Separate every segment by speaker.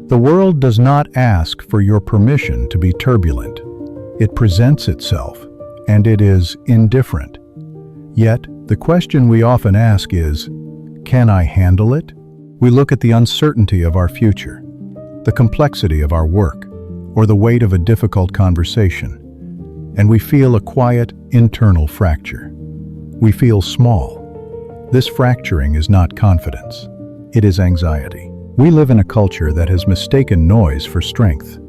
Speaker 1: The world does not ask for your permission to be turbulent. It presents itself, and it is indifferent. Yet, the question we often ask is, can I handle it? We look at the uncertainty of our future, the complexity of our work, or the weight of a difficult conversation, and we feel a quiet, internal fracture. We feel small. This fracturing is not confidence. It is anxiety. We live in a culture that has mistaken noise for strength.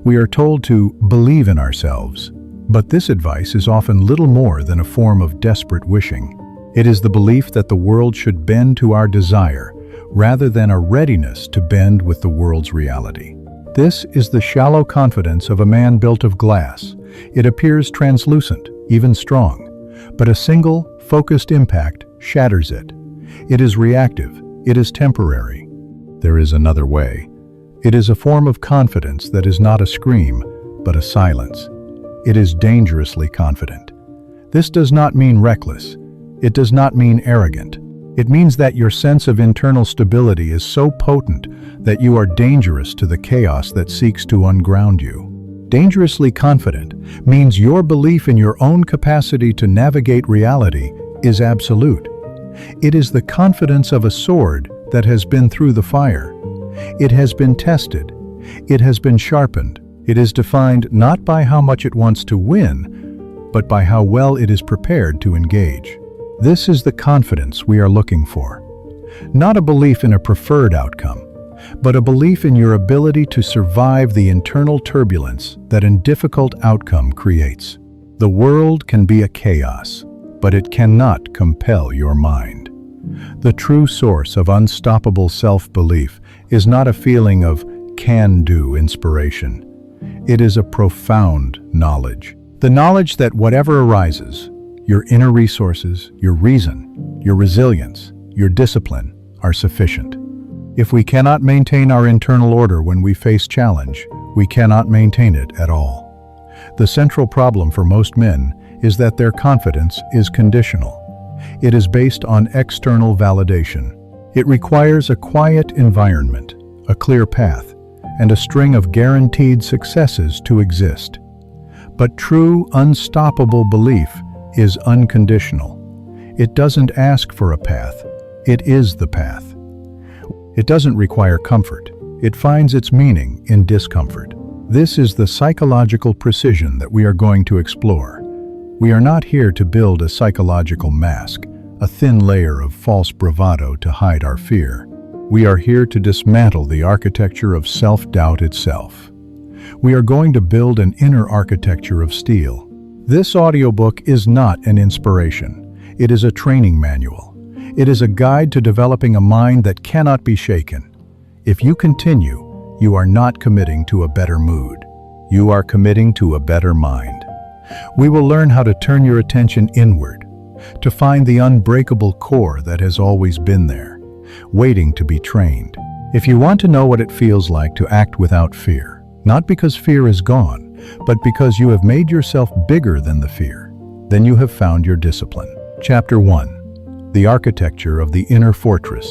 Speaker 1: We are told to believe in ourselves, but this advice is often little more than a form of desperate wishing. It is the belief that the world should bend to our desire, rather than a readiness to bend with the world's reality. This is the shallow confidence of a man built of glass. It appears translucent, even strong, but a single, focused impact shatters it. It is reactive. It is temporary. There is another way. It is a form of confidence that is not a scream, but a silence. It is dangerously confident. This does not mean reckless. It does not mean arrogant. It means that your sense of internal stability is so potent that you are dangerous to the chaos that seeks to unground you. Dangerously confident means your belief in your own capacity to navigate reality is absolute. It is the confidence of a sword that has been through the fire. It has been tested. It has been sharpened. It is defined not by how much it wants to win, but by how well it is prepared to engage. This is the confidence we are looking for. Not a belief in a preferred outcome, but a belief in your ability to survive the internal turbulence that a difficult outcome creates. The world can be a chaos, but it cannot compel your mind. The true source of unstoppable self-belief is not a feeling of can-do inspiration. It is a profound knowledge. The knowledge that whatever arises, your inner resources, your reason, your resilience, your discipline are sufficient. If we cannot maintain our internal order when we face challenge, we cannot maintain it at all. The central problem for most men is that their confidence is conditional. It is based on external validation. It requires a quiet environment, a clear path, and a string of guaranteed successes to exist. But true, unstoppable belief is unconditional. It doesn't ask for a path. It is the path. It doesn't require comfort. It finds its meaning in discomfort. This is the psychological precision that we are going to explore. We are not here to build a psychological mask, a thin layer of false bravado to hide our fear. We are here to dismantle the architecture of self-doubt itself. We are going to build an inner architecture of steel. This audiobook is not an inspiration. It is a training manual. It is a guide to developing a mind that cannot be shaken. If you continue, you are not committing to a better mood. You are committing to a better mind. We will learn how to turn your attention inward, to find the unbreakable core that has always been there, waiting to be trained. If you want to know what it feels like to act without fear, not because fear is gone, but because you have made yourself bigger than the fear, then you have found your discipline. Chapter 1. The Architecture of the Inner Fortress.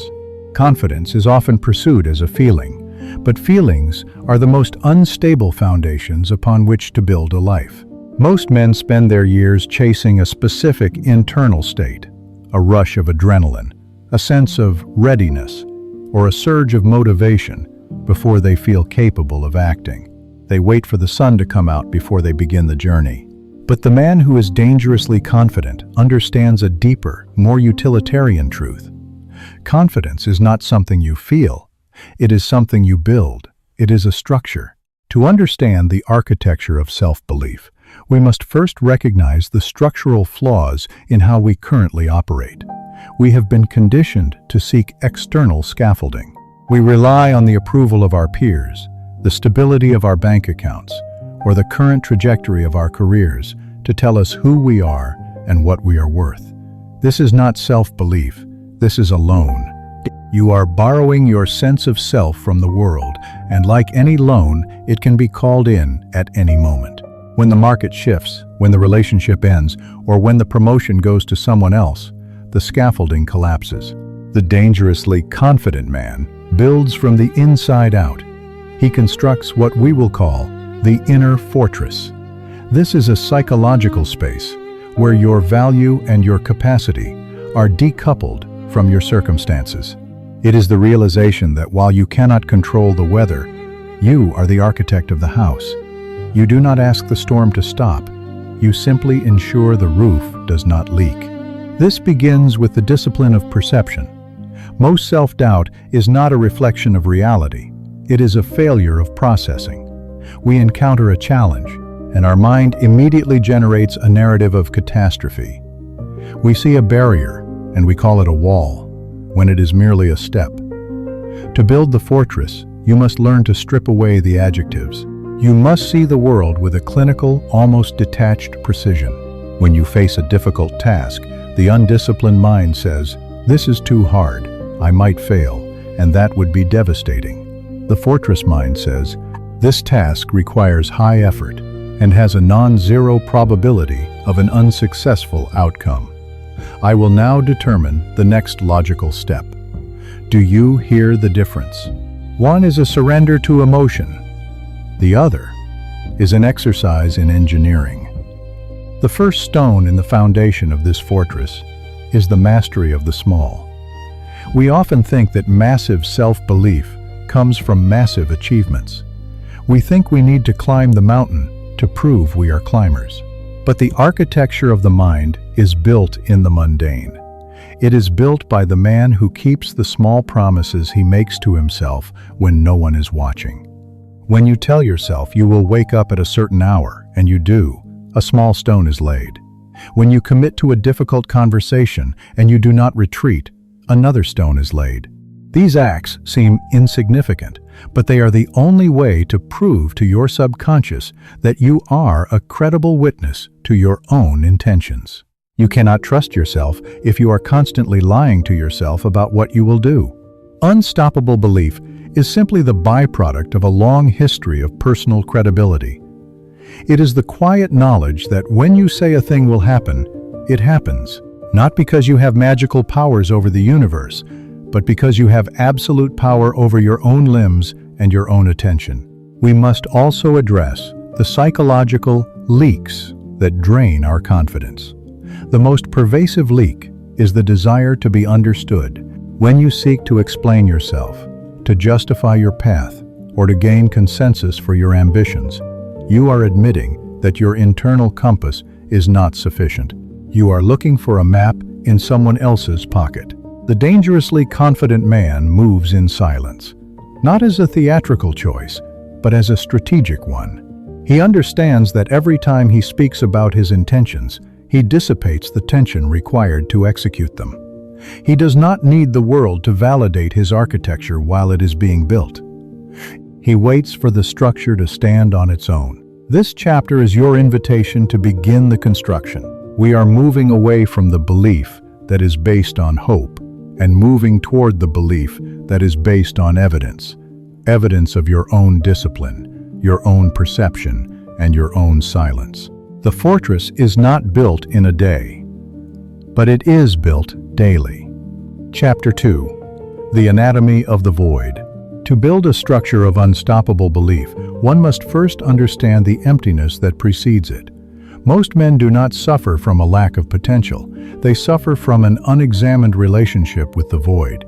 Speaker 1: Confidence is often pursued as a feeling, but feelings are the most unstable foundations upon which to build a life. Most men spend their years chasing a specific internal state, a rush of adrenaline, a sense of readiness, or a surge of motivation before they feel capable of acting. They wait for the sun to come out before they begin the journey. But the man who is dangerously confident understands a deeper, more utilitarian truth. Confidence is not something you feel. It is something you build. It is a structure. To understand the architecture of self-belief, we must first recognize the structural flaws in how we currently operate. We have been conditioned to seek external scaffolding. We rely on the approval of our peers, the stability of our bank accounts, or the current trajectory of our careers to tell us who we are and what we are worth. This is not self-belief. This is a loan. You are borrowing your sense of self from the world, and like any loan, it can be called in at any moment. When the market shifts, when the relationship ends, or when the promotion goes to someone else, the scaffolding collapses. The dangerously confident man builds from the inside out. He constructs what we will call the inner fortress. This is a psychological space where your value and your capacity are decoupled from your circumstances. It is the realization that while you cannot control the weather, you are the architect of the house. You do not ask the storm to stop. You simply ensure the roof does not leak. This begins with the discipline of perception. Most self-doubt is not a reflection of reality. It is a failure of processing. We encounter a challenge, and our mind immediately generates a narrative of catastrophe. We see a barrier, and we call it a wall, when it is merely a step. To build the fortress, you must learn to strip away the adjectives. You must see the world with a clinical, almost detached precision. When you face a difficult task, the undisciplined mind says, "This is too hard, I might fail, and that would be devastating." The fortress mind says, "This task requires high effort and has a non-zero probability of an unsuccessful outcome. I will now determine the next logical step." Do you hear the difference? One is a surrender to emotion. The other is an exercise in engineering. The first stone in the foundation of this fortress is the mastery of the small. We often think that massive self-belief comes from massive achievements. We think we need to climb the mountain to prove we are climbers. But the architecture of the mind is built in the mundane. It is built by the man who keeps the small promises he makes to himself when no one is watching. When you tell yourself you will wake up at a certain hour, and you do, a small stone is laid. When you commit to a difficult conversation and you do not retreat, another stone is laid. These acts seem insignificant, but they are the only way to prove to your subconscious that you are a credible witness to your own intentions. You cannot trust yourself if you are constantly lying to yourself about what you will do. Unstoppable belief is simply the byproduct of a long history of personal credibility. It is the quiet knowledge that when you say a thing will happen, it happens, not because you have magical powers over the universe, but because you have absolute power over your own limbs and your own attention. We must also address the psychological leaks that drain our confidence. The most pervasive leak is the desire to be understood. When you seek to explain yourself, to justify your path, or to gain consensus for your ambitions, you are admitting that your internal compass is not sufficient. You are looking for a map in someone else's pocket. The dangerously confident man moves in silence, not as a theatrical choice, but as a strategic one. He understands that every time he speaks about his intentions, he dissipates the tension required to execute them. He does not need the world to validate his architecture while it is being built. He waits for the structure to stand on its own. This chapter is your invitation to begin the construction. We are moving away from the belief that is based on hope and moving toward the belief that is based on evidence. Evidence of your own discipline, your own perception, and your own silence. The fortress is not built in a day, but it is built daily. Chapter 2. The Anatomy of the Void. To build a structure of unstoppable belief, one must first understand the emptiness that precedes it. Most men do not suffer from a lack of potential. They suffer from an unexamined relationship with the void.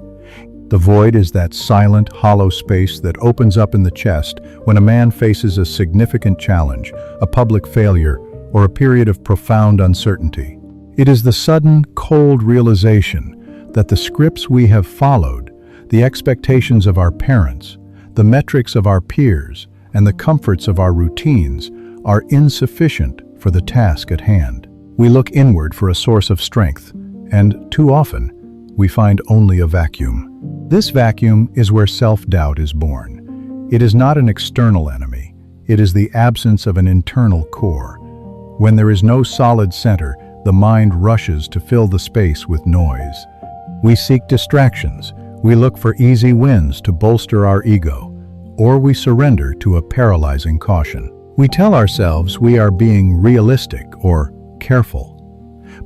Speaker 1: The void is that silent, hollow space that opens up in the chest when a man faces a significant challenge, a public failure, or a period of profound uncertainty. It is the sudden, cold realization that the scripts we have followed, the expectations of our parents, the metrics of our peers, and the comforts of our routines are insufficient for the task at hand. We look inward for a source of strength, and too often, we find only a vacuum. This vacuum is where self-doubt is born. It is not an external enemy. It is the absence of an internal core. When there is no solid center, the mind rushes to fill the space with noise. We seek distractions. We look for easy wins to bolster our ego, or we surrender to a paralyzing caution. We tell ourselves we are being realistic or careful.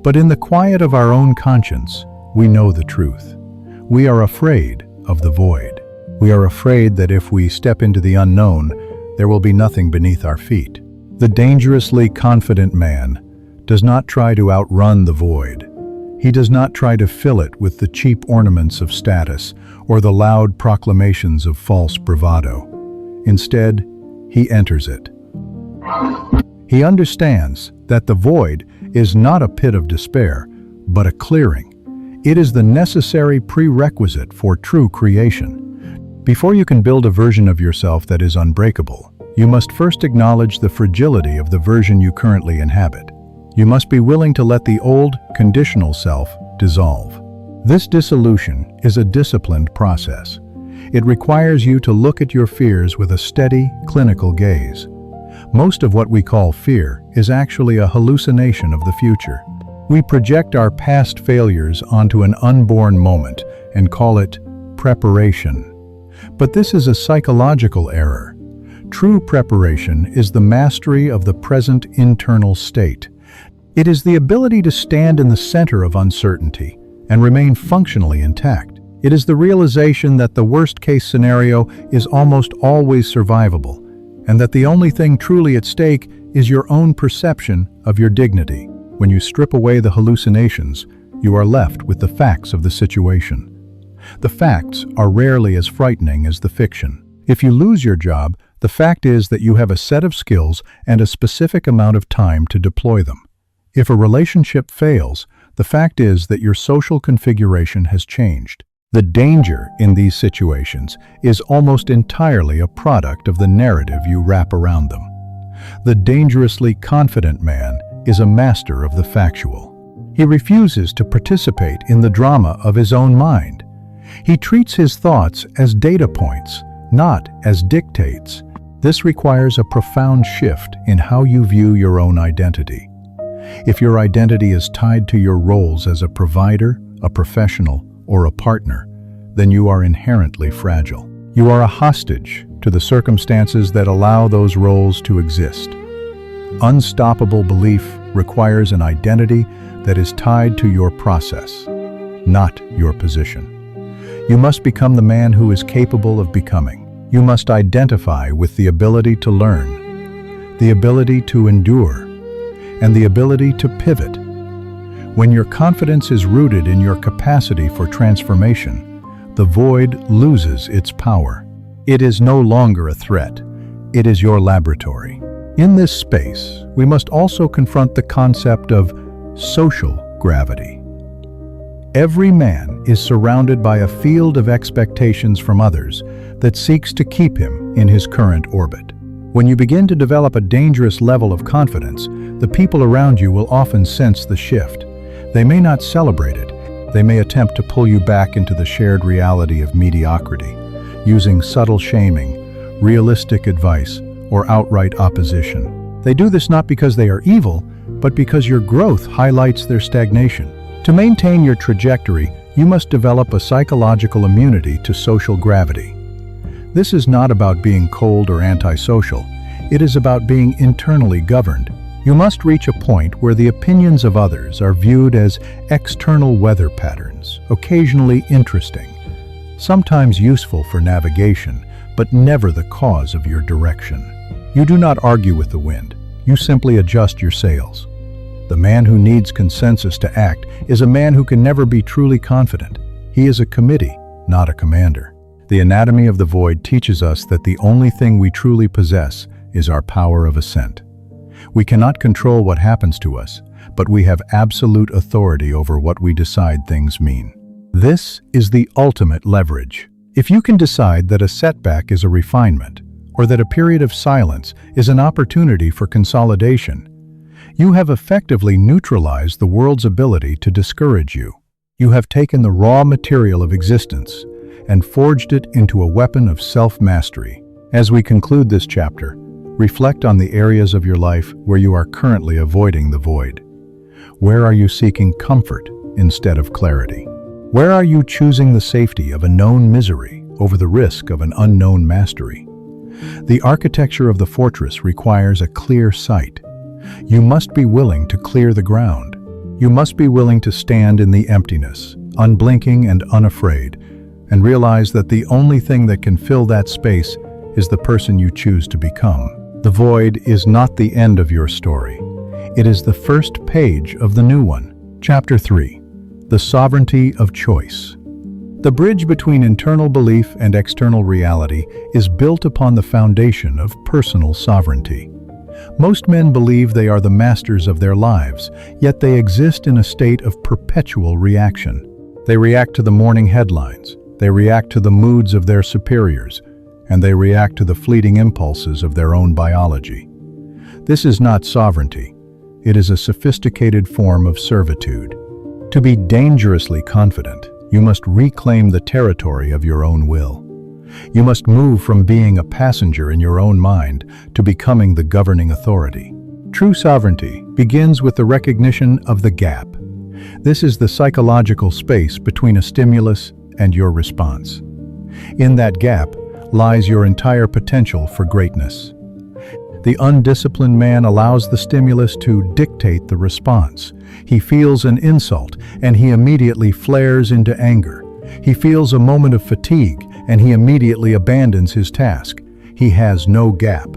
Speaker 1: But in the quiet of our own conscience, we know the truth. We are afraid of the void. We are afraid that if we step into the unknown, there will be nothing beneath our feet. The dangerously confident man does not try to outrun the void. He does not try to fill it with the cheap ornaments of status or the loud proclamations of false bravado. Instead, he enters it. He understands that the void is not a pit of despair, but a clearing. It is the necessary prerequisite for true creation. Before you can build a version of yourself that is unbreakable, you must first acknowledge the fragility of the version you currently inhabit. You must be willing to let the old, conditional self dissolve. This dissolution is a disciplined process. It requires you to look at your fears with a steady, clinical gaze. Most of what we call fear is actually a hallucination of the future. We project our past failures onto an unborn moment and call it preparation. But this is a psychological error. True preparation is the mastery of the present internal state. It is the ability to stand in the center of uncertainty and remain functionally intact. It is the realization that the worst-case scenario is almost always survivable, and that the only thing truly at stake is your own perception of your dignity. When you strip away the hallucinations, you are left with the facts of the situation. The facts are rarely as frightening as the fiction. If you lose your job, the fact is that you have a set of skills and a specific amount of time to deploy them. If a relationship fails, the fact is that your social configuration has changed. The danger in these situations is almost entirely a product of the narrative you wrap around them. The dangerously confident man is a master of the factual. He refuses to participate in the drama of his own mind. He treats his thoughts as data points, not as dictates. This requires a profound shift in how you view your own identity. If your identity is tied to your roles as a provider, a professional, or a partner, then you are inherently fragile. You are a hostage to the circumstances that allow those roles to exist. Unstoppable belief requires an identity that is tied to your process, not your position. You must become the man who is capable of becoming. You must identify with the ability to learn, the ability to endure, and the ability to pivot. When your confidence is rooted in your capacity for transformation, the void loses its power. It is no longer a threat. It is your laboratory. In this space, we must also confront the concept of social gravity. Every man is surrounded by a field of expectations from others that seeks to keep him in his current orbit. When you begin to develop a dangerous level of confidence, the people around you will often sense the shift. They may not celebrate it. They may attempt to pull you back into the shared reality of mediocrity, using subtle shaming, realistic advice, or outright opposition. They do this not because they are evil, but because your growth highlights their stagnation. To maintain your trajectory, you must develop a psychological immunity to social gravity. This is not about being cold or antisocial. It is about being internally governed. You must reach a point where the opinions of others are viewed as external weather patterns, occasionally interesting, sometimes useful for navigation, but never the cause of your direction. You do not argue with the wind. You simply adjust your sails. The man who needs consensus to act is a man who can never be truly confident. He is a committee, not a commander. The anatomy of the void teaches us that the only thing we truly possess is our power of assent. We cannot control what happens to us, but we have absolute authority over what we decide things mean. This is the ultimate leverage. If you can decide that a setback is a refinement, or that a period of silence is an opportunity for consolidation, you have effectively neutralized the world's ability to discourage you. You have taken the raw material of existence and forged it into a weapon of self-mastery. As we conclude this chapter, reflect on the areas of your life where you are currently avoiding the void. Where are you seeking comfort instead of clarity? Where are you choosing the safety of a known misery over the risk of an unknown mastery? The architecture of the fortress requires a clear sight. You must be willing to clear the ground. You must be willing to stand in the emptiness, unblinking and unafraid, and realize that the only thing that can fill that space is the person you choose to become. The void is not the end of your story. It is the first page of the new one. Chapter 3. The Sovereignty of Choice. The bridge between internal belief and external reality is built upon the foundation of personal sovereignty. Most men believe they are the masters of their lives, yet they exist in a state of perpetual reaction. They react to the morning headlines, they react to the moods of their superiors, and they react to the fleeting impulses of their own biology. This is not sovereignty. It is a sophisticated form of servitude. To be dangerously confident, you must reclaim the territory of your own will. You must move from being a passenger in your own mind to becoming the governing authority. True sovereignty begins with the recognition of the gap. This is the psychological space between a stimulus and your response. In that gap lies your entire potential for greatness. The undisciplined man allows the stimulus to dictate the response. He feels an insult, and he immediately flares into anger. He feels a moment of fatigue, and he immediately abandons his task. He has no gap.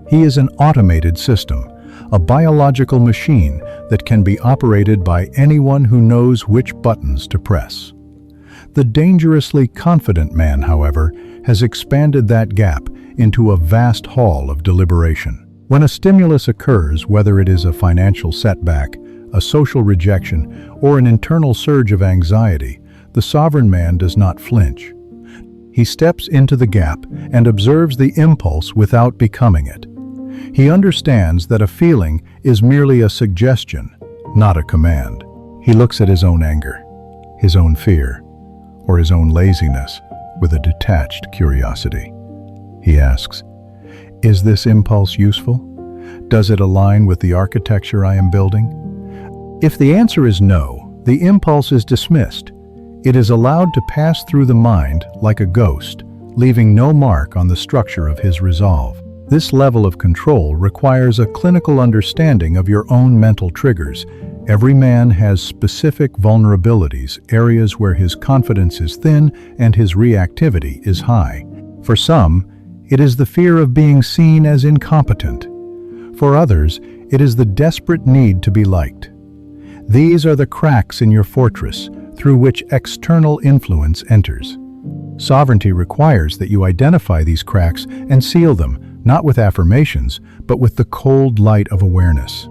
Speaker 1: He is an automated system, a biological machine that can be operated by anyone who knows which buttons to press. The dangerously confident man, however, has expanded that gap into a vast hall of deliberation. When a stimulus occurs, whether it is a financial setback, a social rejection, or an internal surge of anxiety, the sovereign man does not flinch. He steps into the gap and observes the impulse without becoming it. He understands that a feeling is merely a suggestion, not a command. He looks at his own anger, his own fear, or his own laziness with a detached curiosity. He asks, "Is this impulse useful? Does it align with the architecture I am building?" If the answer is no, the impulse is dismissed. It is allowed to pass through the mind like a ghost, leaving no mark on the structure of his resolve. This level of control requires a clinical understanding of your own mental triggers. Every man has specific vulnerabilities, areas where his confidence is thin and his reactivity is high. For some, it is the fear of being seen as incompetent. For others, it is the desperate need to be liked. These are the cracks in your fortress through which external influence enters. Sovereignty requires that you identify these cracks and seal them, not with affirmations, but with the cold light of awareness.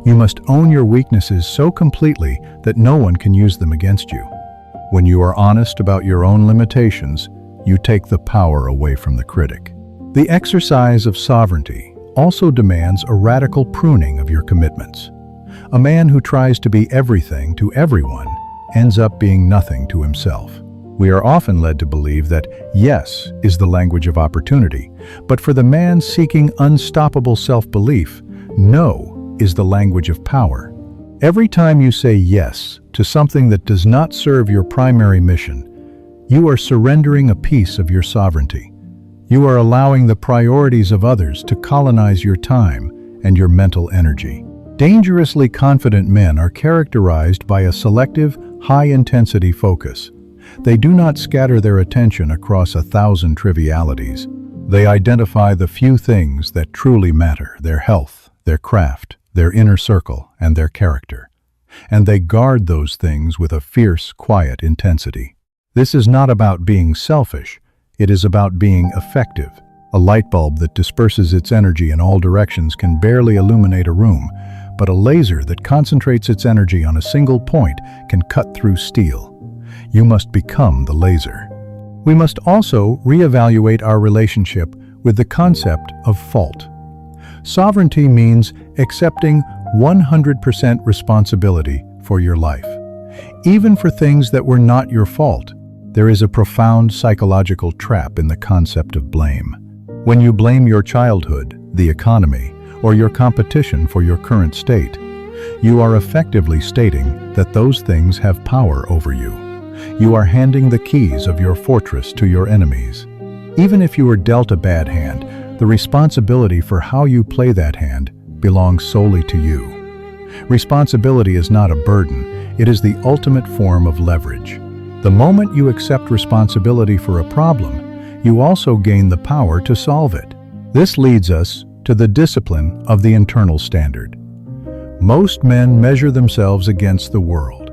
Speaker 1: You must own your weaknesses so completely that no one can use them against you. When you are honest about your own limitations, you take the power away from the critic. The exercise of sovereignty also demands a radical pruning of your commitments. A man who tries to be everything to everyone ends up being nothing to himself. We are often led to believe that yes is the language of opportunity, but for the man seeking unstoppable self-belief, no is the language of power. Every time you say yes to something that does not serve your primary mission, you are surrendering a piece of your sovereignty. You are allowing the priorities of others to colonize your time and your mental energy. Dangerously confident men are characterized by a selective, high-intensity focus. They do not scatter their attention across 1,000 trivialities. They identify the few things that truly matter: their health, their craft, their inner circle, and their character. And they guard those things with a fierce, quiet intensity. This is not about being selfish. It is about being effective. A light bulb that disperses its energy in all directions can barely illuminate a room, but a laser that concentrates its energy on a single point can cut through steel. You must become the laser. We must also reevaluate our relationship with the concept of fault. Sovereignty means accepting 100% responsibility for your life. Even for things that were not your fault, there is a profound psychological trap in the concept of blame. When you blame your childhood, the economy, or your competition for your current state, you are effectively stating that those things have power over you. You are handing the keys of your fortress to your enemies. Even if you are dealt a bad hand, the responsibility for how you play that hand belongs solely to you. Responsibility is not a burden, it is the ultimate form of leverage. The moment you accept responsibility for a problem, you also gain the power to solve it. This leads us to the discipline of the internal standard. Most men measure themselves against the world.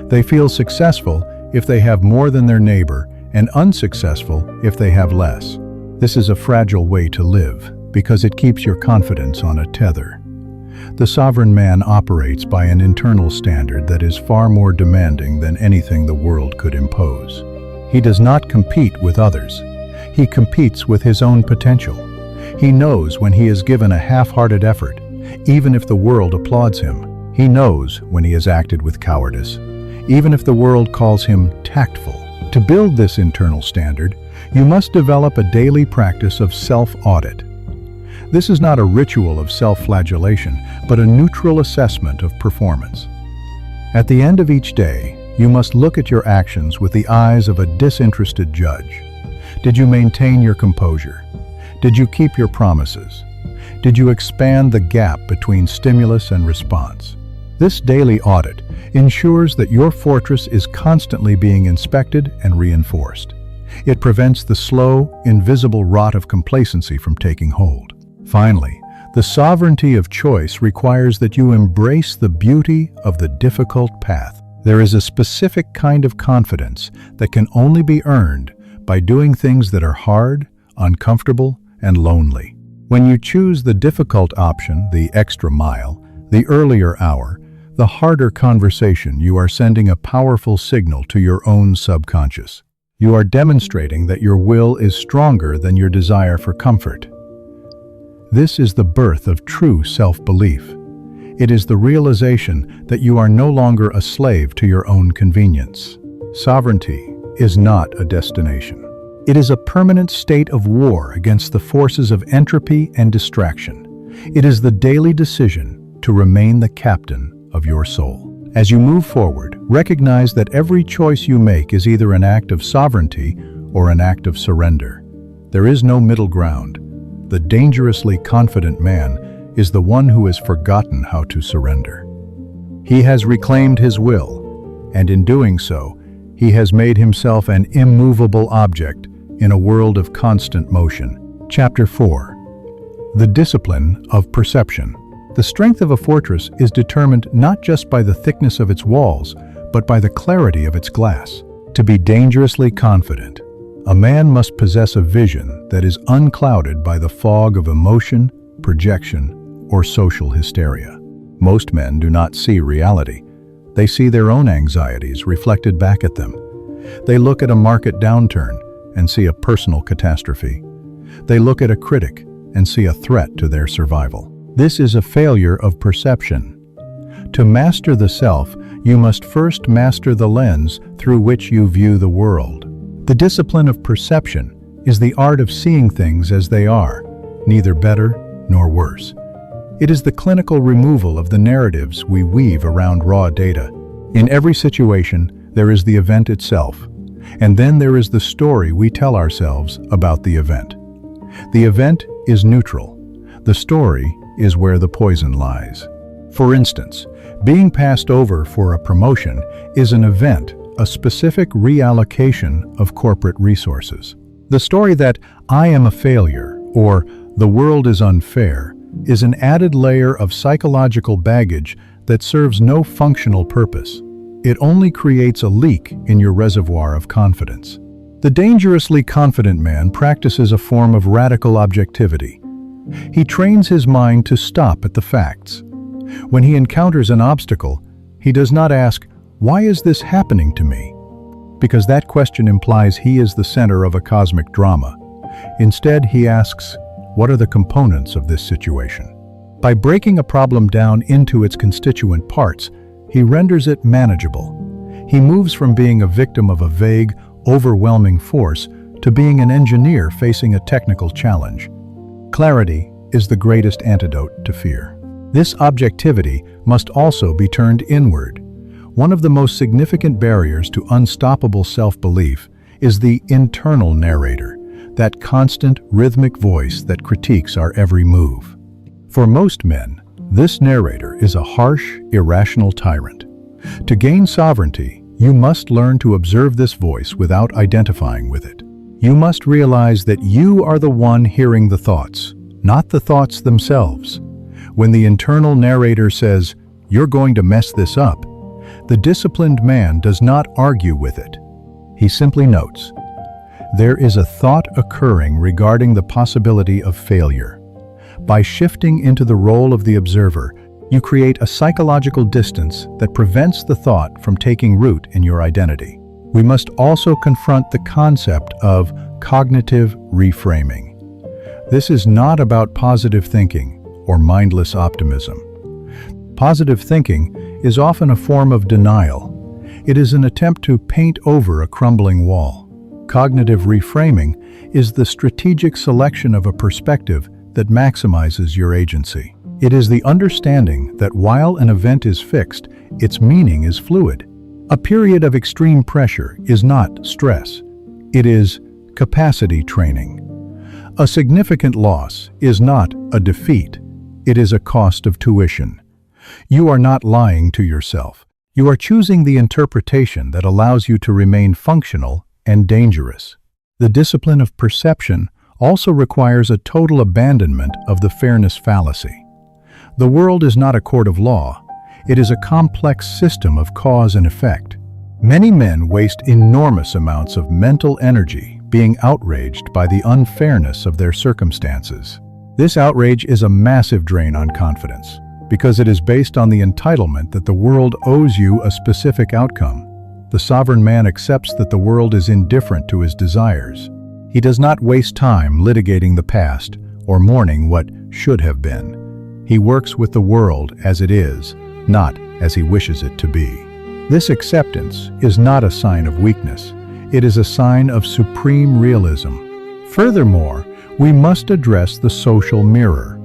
Speaker 1: They feel successful if they have more than their neighbor and unsuccessful if they have less. This is a fragile way to live because it keeps your confidence on a tether. The sovereign man operates by an internal standard that is far more demanding than anything the world could impose. He does not compete with others. He competes with his own potential. He knows when he is given a half-hearted effort, even if the world applauds him. He knows when he has acted with cowardice, even if the world calls him tactful. To build this internal standard, you must develop a daily practice of self-audit. This is not a ritual of self-flagellation, but a neutral assessment of performance. At the end of each day, you must look at your actions with the eyes of a disinterested judge. Did you maintain your composure? Did you keep your promises? Did you expand the gap between stimulus and response? This daily audit ensures that your fortress is constantly being inspected and reinforced. It prevents the slow, invisible rot of complacency from taking hold. Finally, the sovereignty of choice requires that you embrace the beauty of the difficult path. There is a specific kind of confidence that can only be earned by doing things that are hard, uncomfortable, and lonely. When you choose the difficult option, the extra mile, the earlier hour, the harder conversation, you are sending a powerful signal to your own subconscious. You are demonstrating that your will is stronger than your desire for comfort. This is the birth of true self-belief. It is the realization that you are no longer a slave to your own convenience. Sovereignty is not a destination. It is a permanent state of war against the forces of entropy and distraction. It is the daily decision to remain the captain of your soul. As you move forward, recognize that every choice you make is either an act of sovereignty or an act of surrender. There is no middle ground. The dangerously confident man is the one who has forgotten how to surrender. He has reclaimed his will, and in doing so, he has made himself an immovable object in a world of constant motion. Chapter 4. The discipline of perception. The strength of a fortress is determined not just by the thickness of its walls, but by the clarity of its glass. To be dangerously confident, a man must possess a vision that is unclouded by the fog of emotion, projection, or social hysteria. Most men do not see reality. They see their own anxieties reflected back at them. They look at a market downturn and see a personal catastrophe. They look at a critic and see a threat to their survival. This is a failure of perception. To master the self, you must first master the lens through which you view the world. The discipline of perception is the art of seeing things as they are, neither better nor worse. It is the clinical removal of the narratives we weave around raw data. In every situation, there is the event itself, and then there is the story we tell ourselves about the event. The event is neutral. The story is where the poison lies. For instance, being passed over for a promotion is an event, a specific reallocation of corporate resources. The story that "I am a failure" or "the world is unfair" is an added layer of psychological baggage that serves no functional purpose. It only creates a leak in your reservoir of confidence. The dangerously confident man practices a form of radical objectivity. He trains his mind to stop at the facts. When he encounters an obstacle, he does not ask, "Why is this happening to me?" because that question implies he is the center of a cosmic drama. Instead, he asks, "What are the components of this situation?" By breaking a problem down into its constituent parts, he renders it manageable. He moves from being a victim of a vague, overwhelming force to being an engineer facing a technical challenge. Clarity is the greatest antidote to fear. This objectivity must also be turned inward. One of the most significant barriers to unstoppable self-belief is the internal narrator, that constant, rhythmic voice that critiques our every move. For most men, this narrator is a harsh, irrational tyrant. To gain sovereignty, you must learn to observe this voice without identifying with it. You must realize that you are the one hearing the thoughts, not the thoughts themselves. When the internal narrator says, "You're going to mess this up," the disciplined man does not argue with it. He simply notes, there is a thought occurring regarding the possibility of failure. By shifting into the role of the observer, you create a psychological distance that prevents the thought from taking root in your identity. We must also confront the concept of cognitive reframing. This is not about positive thinking or mindless optimism. Positive thinking is often a form of denial. It is an attempt to paint over a crumbling wall. Cognitive reframing is the strategic selection of a perspective that maximizes your agency. It is the understanding that while an event is fixed, its meaning is fluid. A period of extreme pressure is not stress. It is capacity training. A significant loss is not a defeat. It is a cost of tuition. You are not lying to yourself. You are choosing the interpretation that allows you to remain functional and dangerous. The discipline of perception also requires a total abandonment of the fairness fallacy. The world is not a court of law. It is a complex system of cause and effect. Many men waste enormous amounts of mental energy being outraged by the unfairness of their circumstances. This outrage is a massive drain on confidence, because it is based on the entitlement that the world owes you a specific outcome. The sovereign man accepts that the world is indifferent to his desires. He does not waste time litigating the past or mourning what should have been. He works with the world as it is, not as he wishes it to be. This acceptance is not a sign of weakness. It is a sign of supreme realism. Furthermore, we must address the social mirror.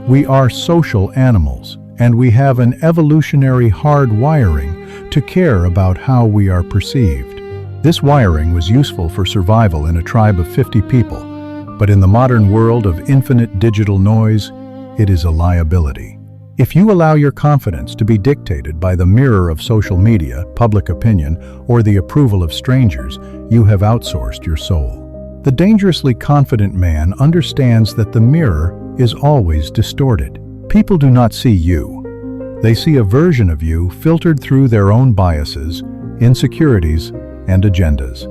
Speaker 1: We are social animals, and we have an evolutionary hard wiring to care about how we are perceived. This wiring was useful for survival in a tribe of 50 people, but in the modern world of infinite digital noise, it is a liability. If you allow your confidence to be dictated by the mirror of social media, public opinion, or the approval of strangers, you have outsourced your soul. The dangerously confident man understands that the mirror is always distorted. People do not see you. They see a version of you filtered through their own biases, insecurities, and agendas.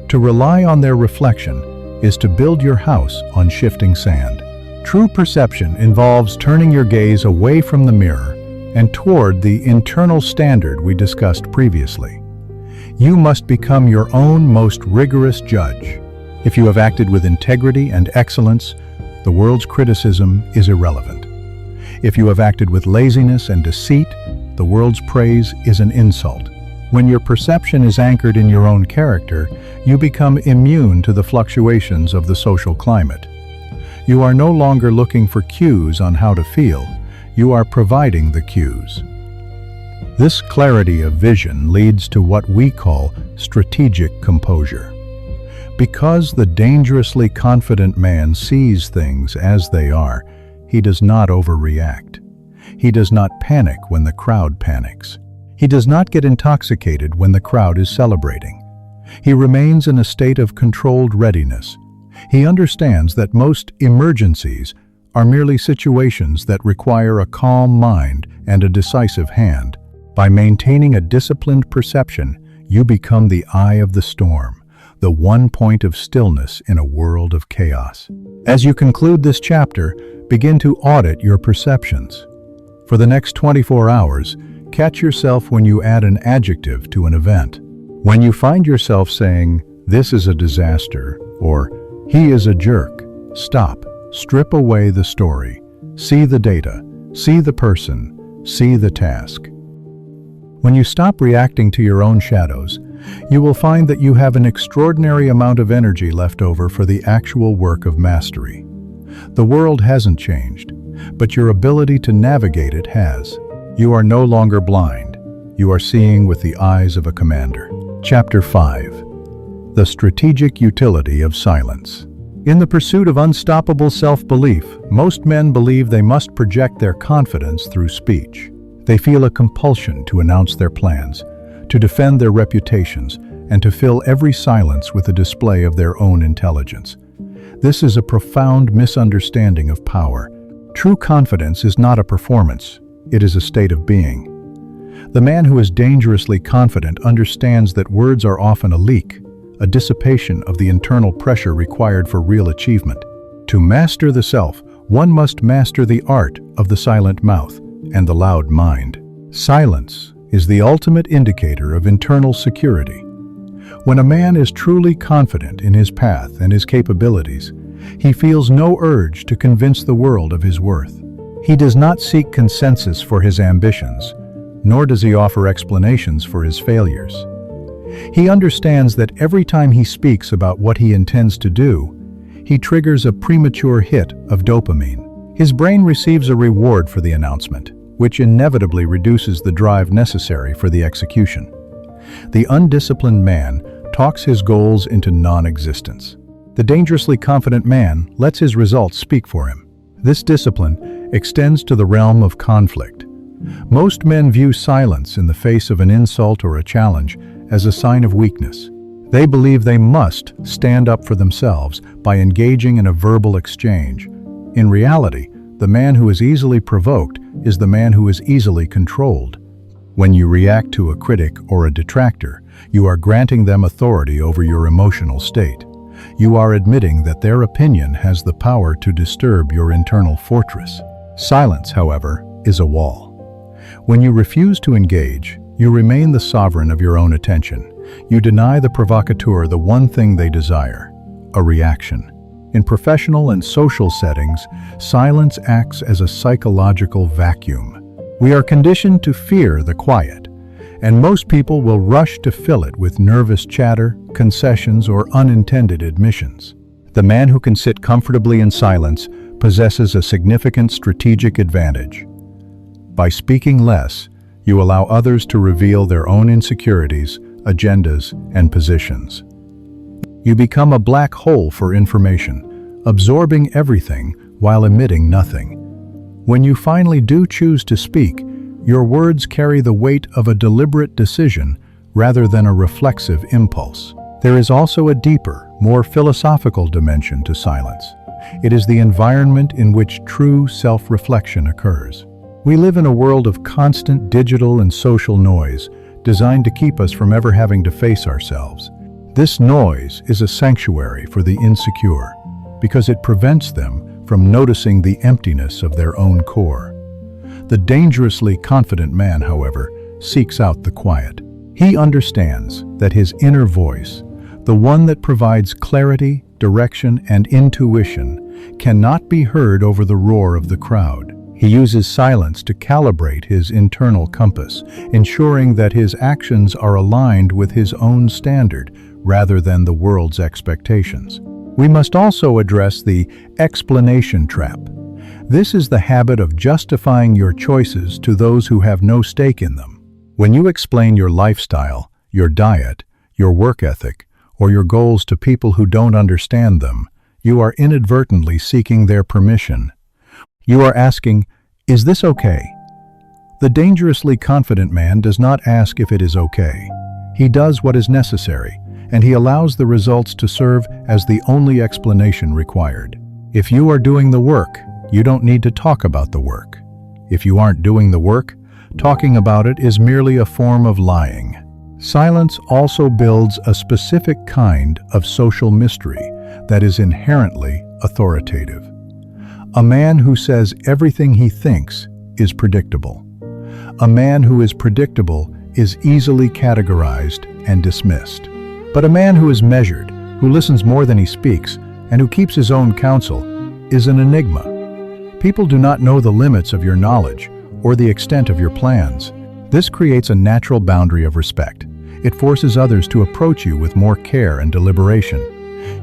Speaker 1: To rely on their reflection is to build your house on shifting sand. True perception involves turning your gaze away from the mirror and toward the internal standard we discussed previously. You must become your own most rigorous judge. If you have acted with integrity and excellence, the world's criticism is irrelevant. If you have acted with laziness and deceit, the world's praise is an insult. When your perception is anchored in your own character, you become immune to the fluctuations of the social climate. You are no longer looking for cues on how to feel. You are providing the cues. This clarity of vision leads to what we call strategic composure. Because the dangerously confident man sees things as they are, he does not overreact. He does not panic when the crowd panics. He does not get intoxicated when the crowd is celebrating. He remains in a state of controlled readiness. He understands that most emergencies are merely situations that require a calm mind and a decisive hand. By maintaining a disciplined perception, you become the eye of the storm, the one point of stillness in a world of chaos. As you conclude this chapter, begin to audit your perceptions. For the next 24 hours, catch yourself when you add an adjective to an event. When you find yourself saying, "This is a disaster," or "He is a jerk," stop, strip away the story, see the data, see the person, see the task. When you stop reacting to your own shadows, you will find that you have an extraordinary amount of energy left over for the actual work of mastery. The world hasn't changed, but your ability to navigate it has. You are no longer blind. You are seeing with the eyes of a commander. Chapter 5. The Strategic Utility of Silence. In the pursuit of unstoppable self-belief, most men believe they must project their confidence through speech. They feel a compulsion to announce their plans, to defend their reputations, and to fill every silence with a display of their own intelligence. This is a profound misunderstanding of power. True confidence is not a performance, it is a state of being. The man who is dangerously confident understands that words are often a leak, a dissipation of the internal pressure required for real achievement. To master the self, one must master the art of the silent mouth and the loud mind. Silence is the ultimate indicator of internal security. When a man is truly confident in his path and his capabilities, he feels no urge to convince the world of his worth. He does not seek consensus for his ambitions, nor does he offer explanations for his failures. He understands that every time he speaks about what he intends to do, he triggers a premature hit of dopamine. His brain receives a reward for the announcement, which inevitably reduces the drive necessary for the execution. The undisciplined man talks his goals into non-existence. The dangerously confident man lets his results speak for him. This discipline extends to the realm of conflict. Most men view silence in the face of an insult or a challenge as a sign of weakness. They believe they must stand up for themselves by engaging in a verbal exchange. In reality, the man who is easily provoked is the man who is easily controlled. When you react to a critic or a detractor, you are granting them authority over your emotional state. You are admitting that their opinion has the power to disturb your internal fortress. Silence, however, is a wall. When you refuse to engage, you remain the sovereign of your own attention. You deny the provocateur the one thing they desire, a reaction. In professional and social settings, silence acts as a psychological vacuum. We are conditioned to fear the quiet, and most people will rush to fill it with nervous chatter, concessions, or unintended admissions. The man who can sit comfortably in silence possesses a significant strategic advantage. By speaking less, you allow others to reveal their own insecurities, agendas, and positions. You become a black hole for information, absorbing everything while emitting nothing. When you finally do choose to speak, your words carry the weight of a deliberate decision rather than a reflexive impulse. There is also a deeper, more philosophical dimension to silence. It is the environment in which true self-reflection occurs. We live in a world of constant digital and social noise, designed to keep us from ever having to face ourselves. This noise is a sanctuary for the insecure, because it prevents them from noticing the emptiness of their own core. The dangerously confident man, however, seeks out the quiet. He understands that his inner voice, the one that provides clarity, direction, and intuition, cannot be heard over the roar of the crowd. He uses silence to calibrate his internal compass, ensuring that his actions are aligned with his own standard rather than the world's expectations. We must also address the explanation trap. This is the habit of justifying your choices to those who have no stake in them. When you explain your lifestyle, your diet, your work ethic, or your goals to people who don't understand them, you are inadvertently seeking their permission. You are asking, "Is this okay?" The dangerously confident man does not ask if it is okay. He does what is necessary, and he allows the results to serve as the only explanation required. If you are doing the work, you don't need to talk about the work. If you aren't doing the work, talking about it is merely a form of lying. Silence also builds a specific kind of social mystery that is inherently authoritative. A man who says everything he thinks is predictable. A man who is predictable is easily categorized and dismissed. But a man who is measured, who listens more than he speaks, and who keeps his own counsel, is an enigma. People do not know the limits of your knowledge or the extent of your plans. This creates a natural boundary of respect. It forces others to approach you with more care and deliberation.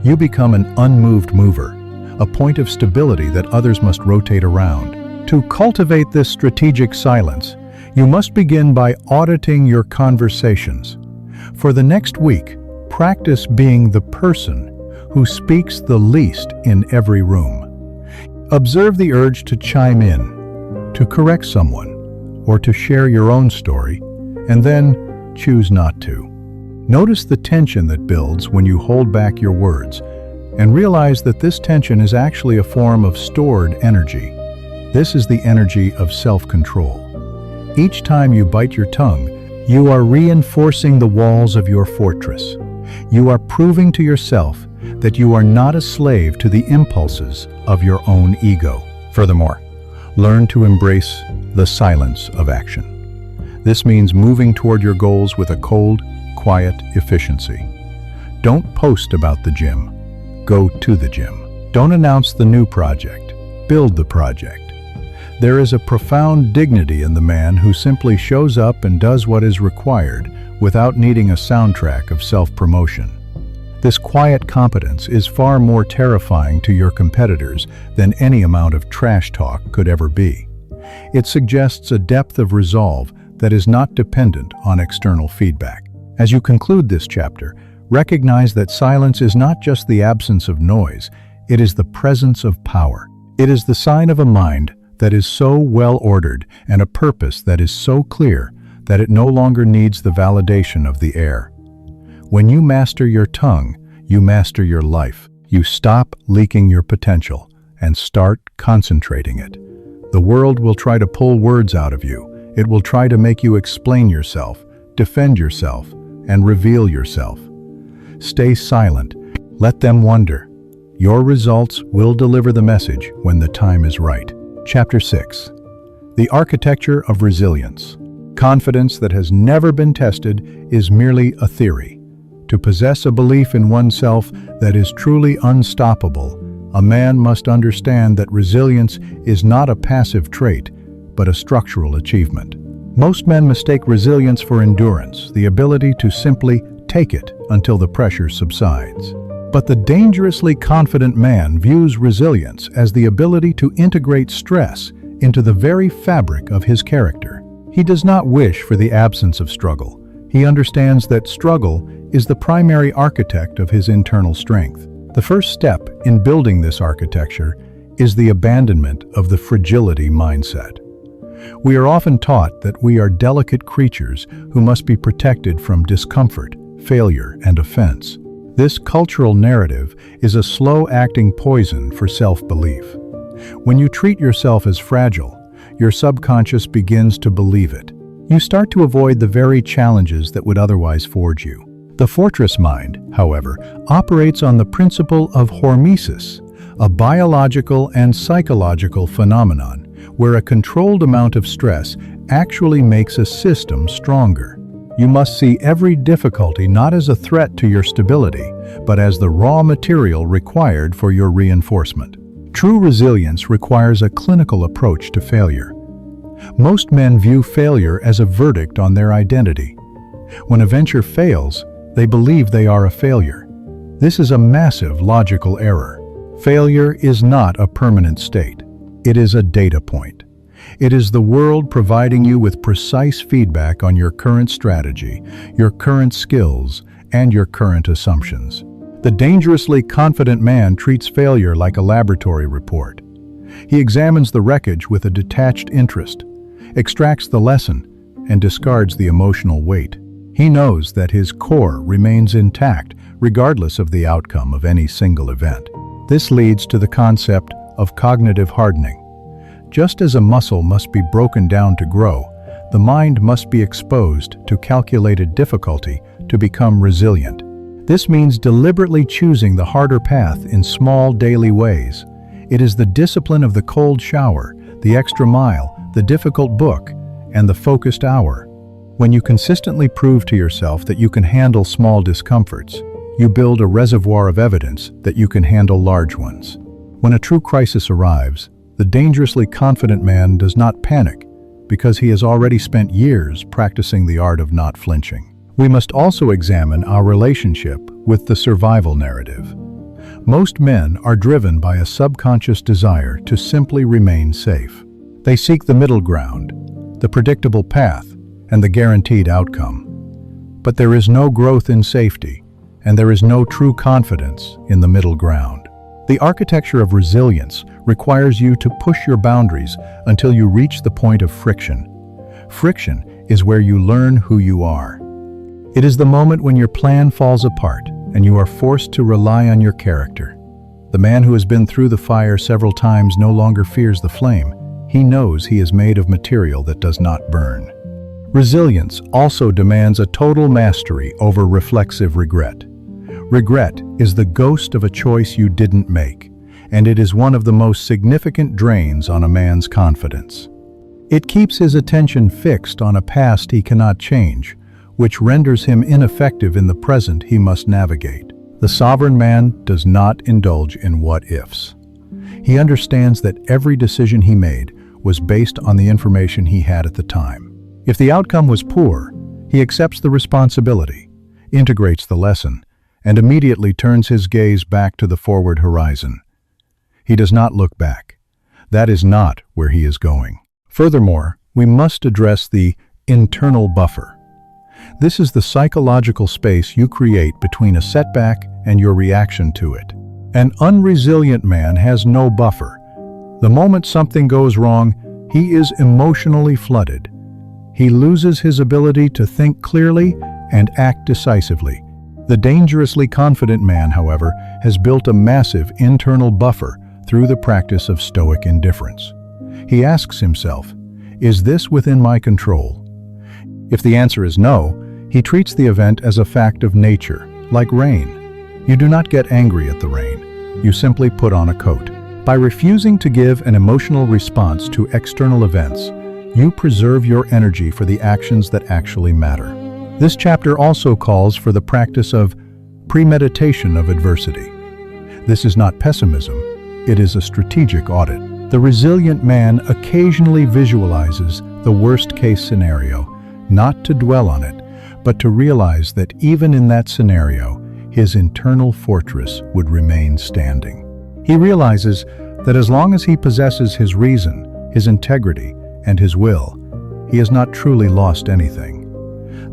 Speaker 1: You become an unmoved mover, a point of stability that others must rotate around. To cultivate this strategic silence, you must begin by auditing your conversations. For the next week, practice being the person who speaks the least in every room. Observe the urge to chime in, to correct someone, or to share your own story, and then choose not to. Notice the tension that builds when you hold back your words, and realize that this tension is actually a form of stored energy. This is the energy of self-control. Each time you bite your tongue, you are reinforcing the walls of your fortress. You are proving to yourself that you are not a slave to the impulses of your own ego. Furthermore, learn to embrace the silence of action. This means moving toward your goals with a cold, quiet efficiency. Don't post about the gym. Go to the gym. Don't announce the new project. Build the project. There is a profound dignity in the man who simply shows up and does what is required without needing a soundtrack of self-promotion. This quiet competence is far more terrifying to your competitors than any amount of trash talk could ever be. It suggests a depth of resolve that is not dependent on external feedback. As you conclude this chapter, recognize that silence is not just the absence of noise, it is the presence of power. It is the sign of a mind that is so well ordered and a purpose that is so clear that it no longer needs the validation of the air. When you master your tongue, you master your life. You stop leaking your potential and start concentrating it. The world will try to pull words out of you. It will try to make you explain yourself, defend yourself, and reveal yourself. Stay silent. Let them wonder. Your results will deliver the message when the time is right. Chapter 6. The Architecture of Resilience. Confidence that has never been tested is merely a theory. To possess a belief in oneself that is truly unstoppable, a man must understand that resilience is not a passive trait, but a structural achievement. Most men mistake resilience for endurance, the ability to simply take it until the pressure subsides. But the dangerously confident man views resilience as the ability to integrate stress into the very fabric of his character. He does not wish for the absence of struggle. He understands that struggle is the primary architect of his internal strength. The first step in building this architecture is the abandonment of the fragility mindset. We are often taught that we are delicate creatures who must be protected from discomfort, failure, and offense. This cultural narrative is a slow-acting poison for self-belief. When you treat yourself as fragile, your subconscious begins to believe it. You start to avoid the very challenges that would otherwise forge you. The fortress mind, however, operates on the principle of hormesis, a biological and psychological phenomenon where a controlled amount of stress actually makes a system stronger. You must see every difficulty not as a threat to your stability, but as the raw material required for your reinforcement. True resilience requires a clinical approach to failure. Most men view failure as a verdict on their identity. When a venture fails, they believe they are a failure. This is a massive logical error. Failure is not a permanent state. It is a data point. It is the world providing you with precise feedback on your current strategy, your current skills, and your current assumptions. The dangerously confident man treats failure like a laboratory report. He examines the wreckage with a detached interest, extracts the lesson, and discards the emotional weight. He knows that his core remains intact regardless of the outcome of any single event. This leads to the concept of cognitive hardening. Just as a muscle must be broken down to grow, the mind must be exposed to calculated difficulty to become resilient. This means deliberately choosing the harder path in small daily ways. It is the discipline of the cold shower, the extra mile, the difficult book, and the focused hour. When you consistently prove to yourself that you can handle small discomforts, you build a reservoir of evidence that you can handle large ones. When a true crisis arrives, the dangerously confident man does not panic because he has already spent years practicing the art of not flinching. We must also examine our relationship with the survival narrative. Most men are driven by a subconscious desire to simply remain safe. They seek the middle ground, the predictable path, and the guaranteed outcome. But there is no growth in safety, and there is no true confidence in the middle ground. The architecture of resilience requires you to push your boundaries until you reach the point of friction. Friction is where you learn who you are. It is the moment when your plan falls apart and you are forced to rely on your character. The man who has been through the fire several times no longer fears the flame. He knows he is made of material that does not burn. Resilience also demands a total mastery over reflexive regret. Regret is the ghost of a choice you didn't make, and it is one of the most significant drains on a man's confidence. It keeps his attention fixed on a past he cannot change, which renders him ineffective in the present he must navigate. The sovereign man does not indulge in what-ifs. He understands that every decision he made was based on the information he had at the time. If the outcome was poor, he accepts the responsibility, integrates the lesson, and immediately turns his gaze back to the forward horizon. He does not look back. That is not where he is going. Furthermore, we must address the internal buffer. This is the psychological space you create between a setback and your reaction to it. An unresilient man has no buffer. The moment something goes wrong, he is emotionally flooded. He loses his ability to think clearly and act decisively. The dangerously confident man, however, has built a massive internal buffer through the practice of Stoic indifference. He asks himself, "Is this within my control?" If the answer is no, he treats the event as a fact of nature, like rain. You do not get angry at the rain. You simply put on a coat. By refusing to give an emotional response to external events, you preserve your energy for the actions that actually matter. This chapter also calls for the practice of premeditation of adversity. This is not pessimism, it is a strategic audit. The resilient man occasionally visualizes the worst-case scenario, not to dwell on it, but to realize that even in that scenario, his internal fortress would remain standing. He realizes that as long as he possesses his reason, his integrity, and his will, he has not truly lost anything.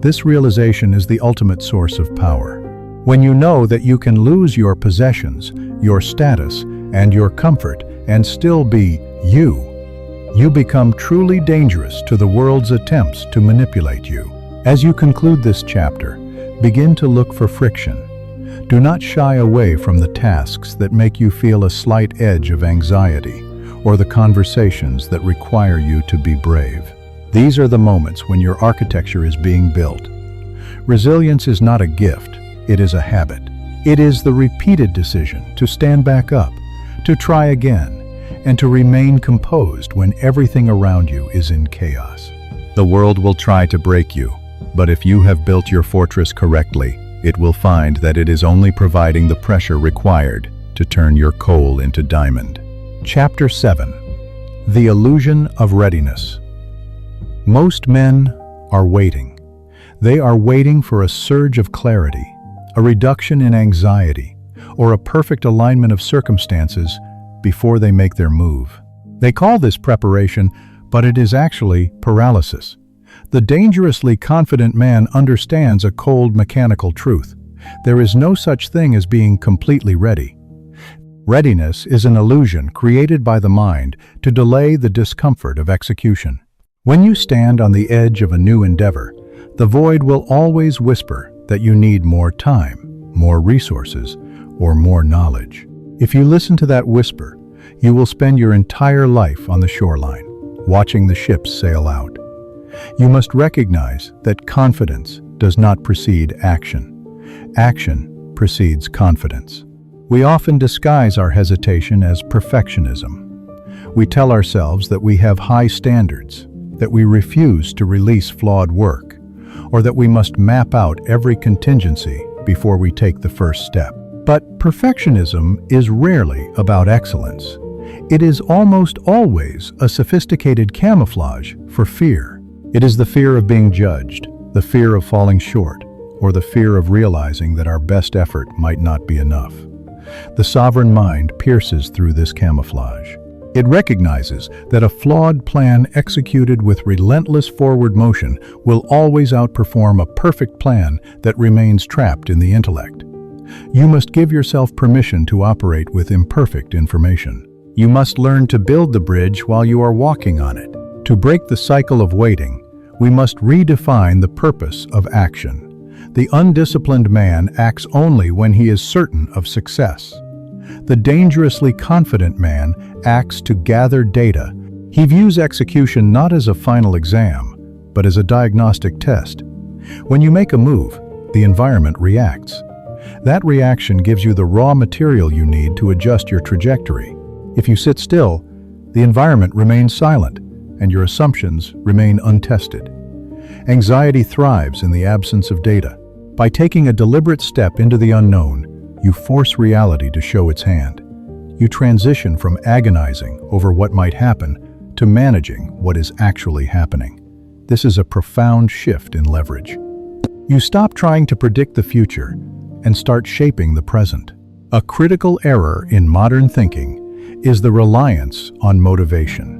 Speaker 1: This realization is the ultimate source of power. When you know that you can lose your possessions, your status, and your comfort and still be you, you become truly dangerous to the world's attempts to manipulate you. As you conclude this chapter, begin to look for friction. Do not shy away from the tasks that make you feel a slight edge of anxiety, or the conversations that require you to be brave. These are the moments when your architecture is being built. Resilience is not a gift, it is a habit. It is the repeated decision to stand back up, to try again, and to remain composed when everything around you is in chaos. The world will try to break you, but if you have built your fortress correctly, it will find that it is only providing the pressure required to turn your coal into diamond. Chapter 7. The Illusion of Readiness. Most men are waiting. They are waiting for a surge of clarity, a reduction in anxiety, or a perfect alignment of circumstances before they make their move. They call this preparation, but it is actually paralysis. The dangerously confident man understands a cold mechanical truth. There is no such thing as being completely ready. Readiness is an illusion created by the mind to delay the discomfort of execution. When you stand on the edge of a new endeavor, the void will always whisper that you need more time, more resources, or more knowledge. If you listen to that whisper, you will spend your entire life on the shoreline, watching the ships sail out. You must recognize that confidence does not precede action. Action precedes confidence. We often disguise our hesitation as perfectionism. We tell ourselves that we have high standards, that we refuse to release flawed work, or that we must map out every contingency before we take the first step. But perfectionism is rarely about excellence. It is almost always a sophisticated camouflage for fear. It is the fear of being judged, the fear of falling short, or the fear of realizing that our best effort might not be enough. The sovereign mind pierces through this camouflage. It recognizes that a flawed plan executed with relentless forward motion will always outperform a perfect plan that remains trapped in the intellect. You must give yourself permission to operate with imperfect information. You must learn to build the bridge while you are walking on it. To break the cycle of waiting, we must redefine the purpose of action. The undisciplined man acts only when he is certain of success. The dangerously confident man acts to gather data. He views execution not as a final exam, but as a diagnostic test. When you make a move, the environment reacts. That reaction gives you the raw material you need to adjust your trajectory. If you sit still, the environment remains silent, and your assumptions remain untested. Anxiety thrives in the absence of data. By taking a deliberate step into the unknown, you force reality to show its hand. You transition from agonizing over what might happen to managing what is actually happening. This is a profound shift in leverage. You stop trying to predict the future and start shaping the present. A critical error in modern thinking is the reliance on motivation.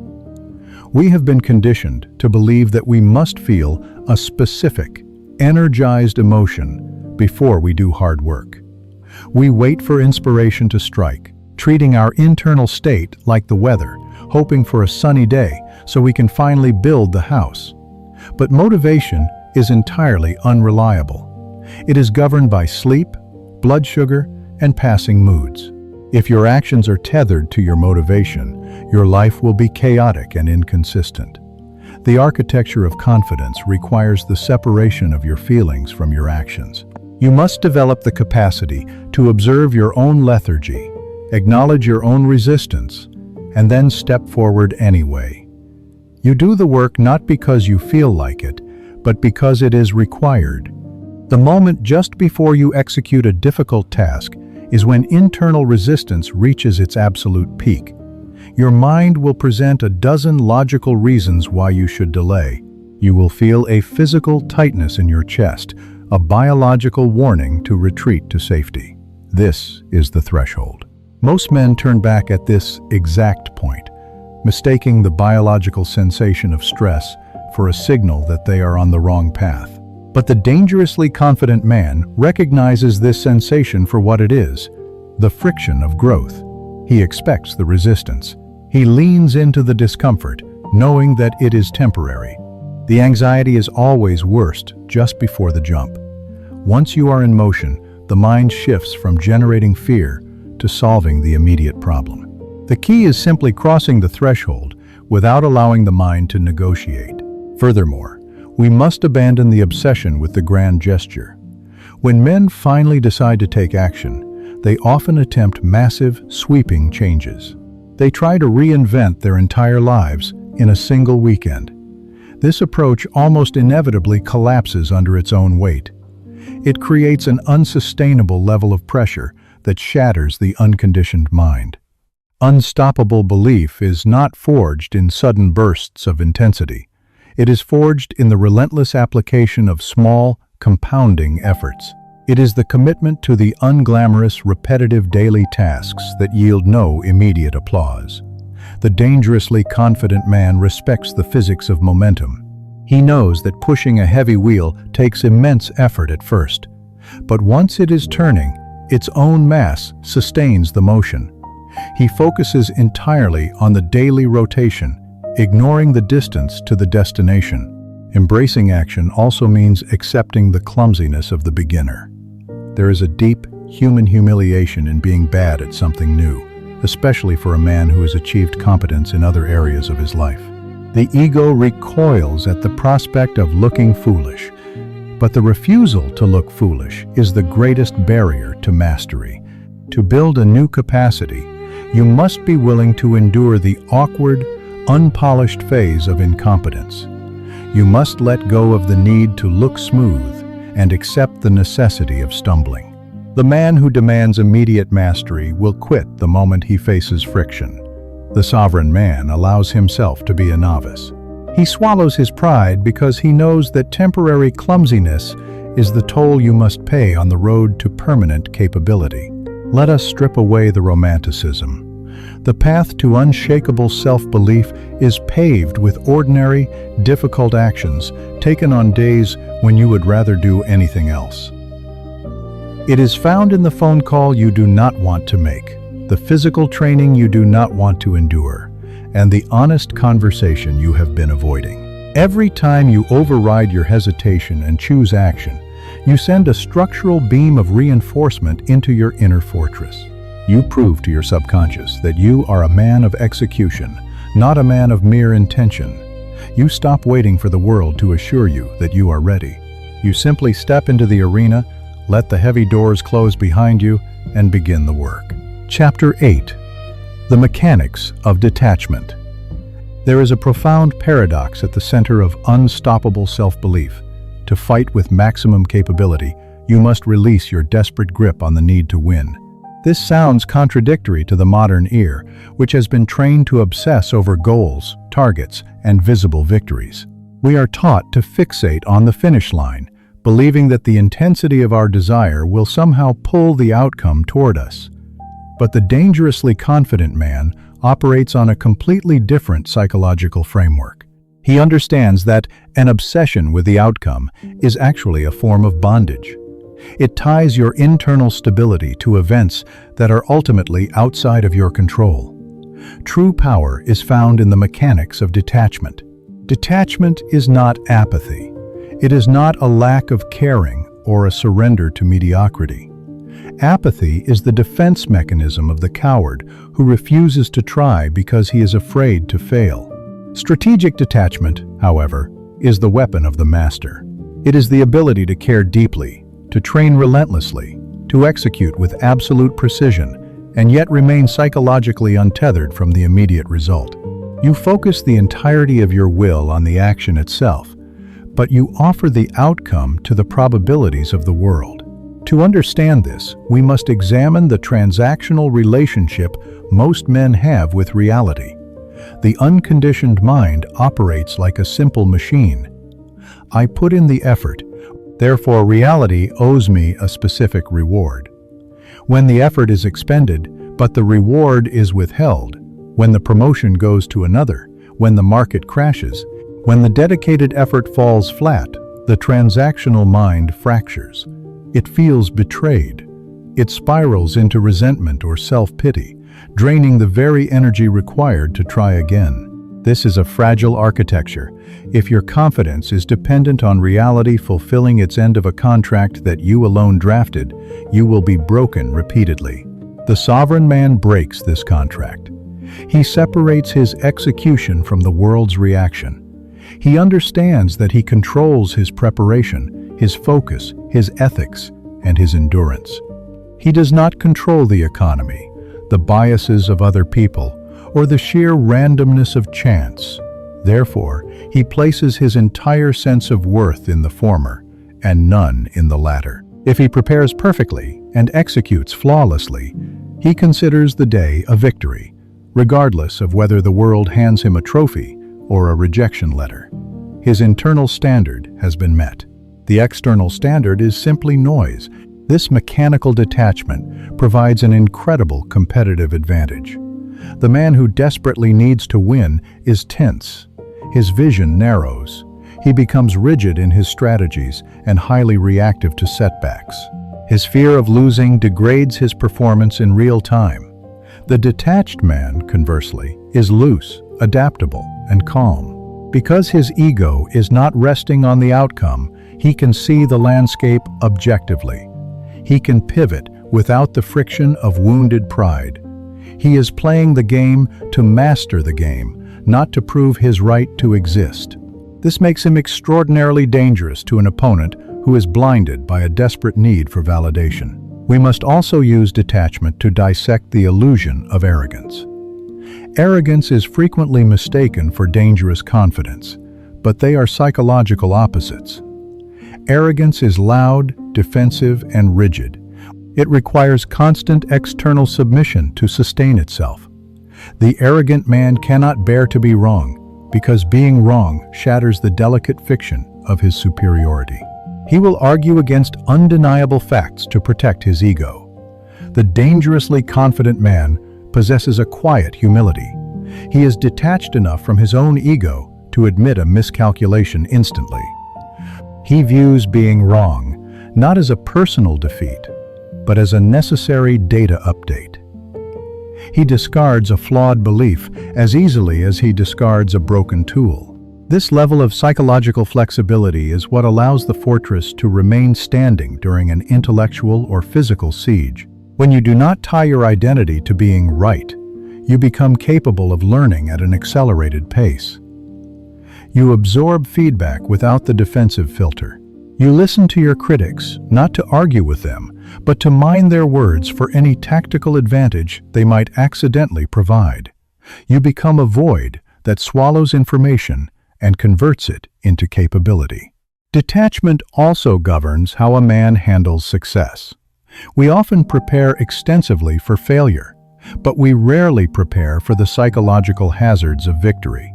Speaker 1: We have been conditioned to believe that we must feel a specific, energized emotion before we do hard work. We wait for inspiration to strike, treating our internal state like the weather, hoping for a sunny day so we can finally build the house. But motivation is entirely unreliable. It is governed by sleep, blood sugar, and passing moods. If your actions are tethered to your motivation, your life will be chaotic and inconsistent. The architecture of confidence requires the separation of your feelings from your actions. You must develop the capacity to observe your own lethargy, acknowledge your own resistance, and then step forward anyway. You do the work not because you feel like it, but because it is required. The moment just before you execute a difficult task is when internal resistance reaches its absolute peak. Your mind will present a dozen logical reasons why you should delay. You will feel a physical tightness in your chest, a biological warning to retreat to safety. This is the threshold. Most men turn back at this exact point, mistaking the biological sensation of stress for a signal that they are on the wrong path. But the dangerously confident man recognizes this sensation for what it is, the friction of growth. He expects the resistance. He leans into the discomfort, knowing that it is temporary. The anxiety is always worst just before the jump. Once you are in motion, the mind shifts from generating fear to solving the immediate problem. The key is simply crossing the threshold without allowing the mind to negotiate. Furthermore, we must abandon the obsession with the grand gesture. When men finally decide to take action, they often attempt massive, sweeping changes. They try to reinvent their entire lives in a single weekend. This approach almost inevitably collapses under its own weight. It creates an unsustainable level of pressure that shatters the unconditioned mind. Unstoppable belief is not forged in sudden bursts of intensity. It is forged in the relentless application of small, compounding efforts. It is the commitment to the unglamorous, repetitive daily tasks that yield no immediate applause. The dangerously confident man respects the physics of momentum. He knows that pushing a heavy wheel takes immense effort at first. But once it is turning, its own mass sustains the motion. He focuses entirely on the daily rotation, ignoring the distance to the destination. Embracing action also means accepting the clumsiness of the beginner. There is a deep human humiliation in being bad at something new, especially for a man who has achieved competence in other areas of his life. The ego recoils at the prospect of looking foolish, but the refusal to look foolish is the greatest barrier to mastery. To build a new capacity, you must be willing to endure the awkward, unpolished phase of incompetence. You must let go of the need to look smooth and accept the necessity of stumbling. The man who demands immediate mastery will quit the moment he faces friction. The sovereign man allows himself to be a novice. He swallows his pride because he knows that temporary clumsiness is the toll you must pay on the road to permanent capability. Let us strip away the romanticism. The path to unshakable self-belief is paved with ordinary, difficult actions taken on days when you would rather do anything else. It is found in the phone call you do not want to make, the physical training you do not want to endure, and the honest conversation you have been avoiding. Every time you override your hesitation and choose action, you send a structural beam of reinforcement into your inner fortress. You prove to your subconscious that you are a man of execution, not a man of mere intention. You stop waiting for the world to assure you that you are ready. You simply step into the arena, let the heavy doors close behind you, and begin the work. Chapter 8. The Mechanics of Detachment. There is a profound paradox at the center of unstoppable self-belief. To fight with maximum capability, you must release your desperate grip on the need to win. This sounds contradictory to the modern ear, which has been trained to obsess over goals, targets, and visible victories. We are taught to fixate on the finish line, believing that the intensity of our desire will somehow pull the outcome toward us. But the dangerously confident man operates on a completely different psychological framework. He understands that an obsession with the outcome is actually a form of bondage. It ties your internal stability to events that are ultimately outside of your control. True power is found in the mechanics of detachment. Detachment is not apathy. It is not a lack of caring or a surrender to mediocrity. Apathy is the defense mechanism of the coward who refuses to try because he is afraid to fail. Strategic detachment, however, is the weapon of the master. It is the ability to care deeply, to train relentlessly, to execute with absolute precision, and yet remain psychologically untethered from the immediate result. You focus the entirety of your will on the action itself, but you offer the outcome to the probabilities of the world. To understand this, we must examine the transactional relationship most men have with reality. The unconditioned mind operates like a simple machine. I put in the effort, therefore reality owes me a specific reward. When the effort is expended, but the reward is withheld, when the promotion goes to another, when the market crashes, when the dedicated effort falls flat, the transactional mind fractures. It feels betrayed. It spirals into resentment or self-pity, draining the very energy required to try again. This is a fragile architecture. If your confidence is dependent on reality fulfilling its end of a contract that you alone drafted, you will be broken repeatedly. The sovereign man breaks this contract. He separates his execution from the world's reaction. He understands that he controls his preparation, his focus, his ethics, and his endurance. He does not control the economy, the biases of other people, or the sheer randomness of chance. Therefore, he places his entire sense of worth in the former, and none in the latter. If he prepares perfectly and executes flawlessly, he considers the day a victory, regardless of whether the world hands him a trophy or a rejection letter. His internal standard has been met. The external standard is simply noise. This mechanical detachment provides an incredible competitive advantage. The man who desperately needs to win is tense. His vision narrows. He becomes rigid in his strategies and highly reactive to setbacks. His fear of losing degrades his performance in real time. The detached man, conversely, is loose, adaptable, and calm. Because his ego is not resting on the outcome, he can see the landscape objectively. He can pivot without the friction of wounded pride. He is playing the game to master the game, not to prove his right to exist. This makes him extraordinarily dangerous to an opponent who is blinded by a desperate need for validation. We must also use detachment to dissect the illusion of arrogance. Arrogance is frequently mistaken for dangerous confidence, but they are psychological opposites. Arrogance is loud, defensive, and rigid. It requires constant external submission to sustain itself. The arrogant man cannot bear to be wrong, because being wrong shatters the delicate fiction of his superiority. He will argue against undeniable facts to protect his ego. The dangerously confident man possesses a quiet humility. He is detached enough from his own ego to admit a miscalculation instantly. He views being wrong not as a personal defeat, but as a necessary data update. He discards a flawed belief as easily as he discards a broken tool. This level of psychological flexibility is what allows the fortress to remain standing during an intellectual or physical siege. When you do not tie your identity to being right, you become capable of learning at an accelerated pace. You absorb feedback without the defensive filter. You listen to your critics, not to argue with them, but to mine their words for any tactical advantage they might accidentally provide. You become a void that swallows information and converts it into capability. Detachment also governs how a man handles success. We often prepare extensively for failure, but we rarely prepare for the psychological hazards of victory.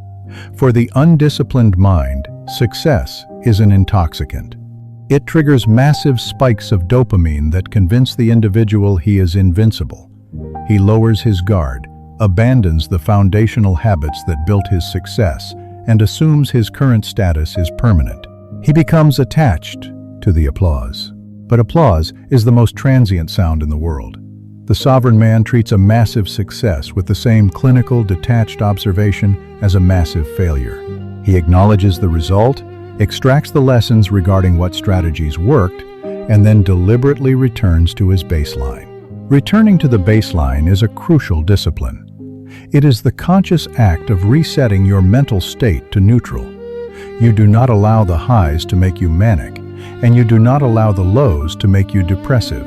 Speaker 1: For the undisciplined mind, success is an intoxicant. It triggers massive spikes of dopamine that convince the individual he is invincible. He lowers his guard, abandons the foundational habits that built his success, and assumes his current status is permanent. He becomes attached to the applause. But applause is the most transient sound in the world. The sovereign man treats a massive success with the same clinical, detached observation as a massive failure. He acknowledges the result, extracts the lessons regarding what strategies worked, and then deliberately returns to his baseline. Returning to the baseline is a crucial discipline. It is the conscious act of resetting your mental state to neutral. You do not allow the highs to make you manic, and you do not allow the lows to make you depressive.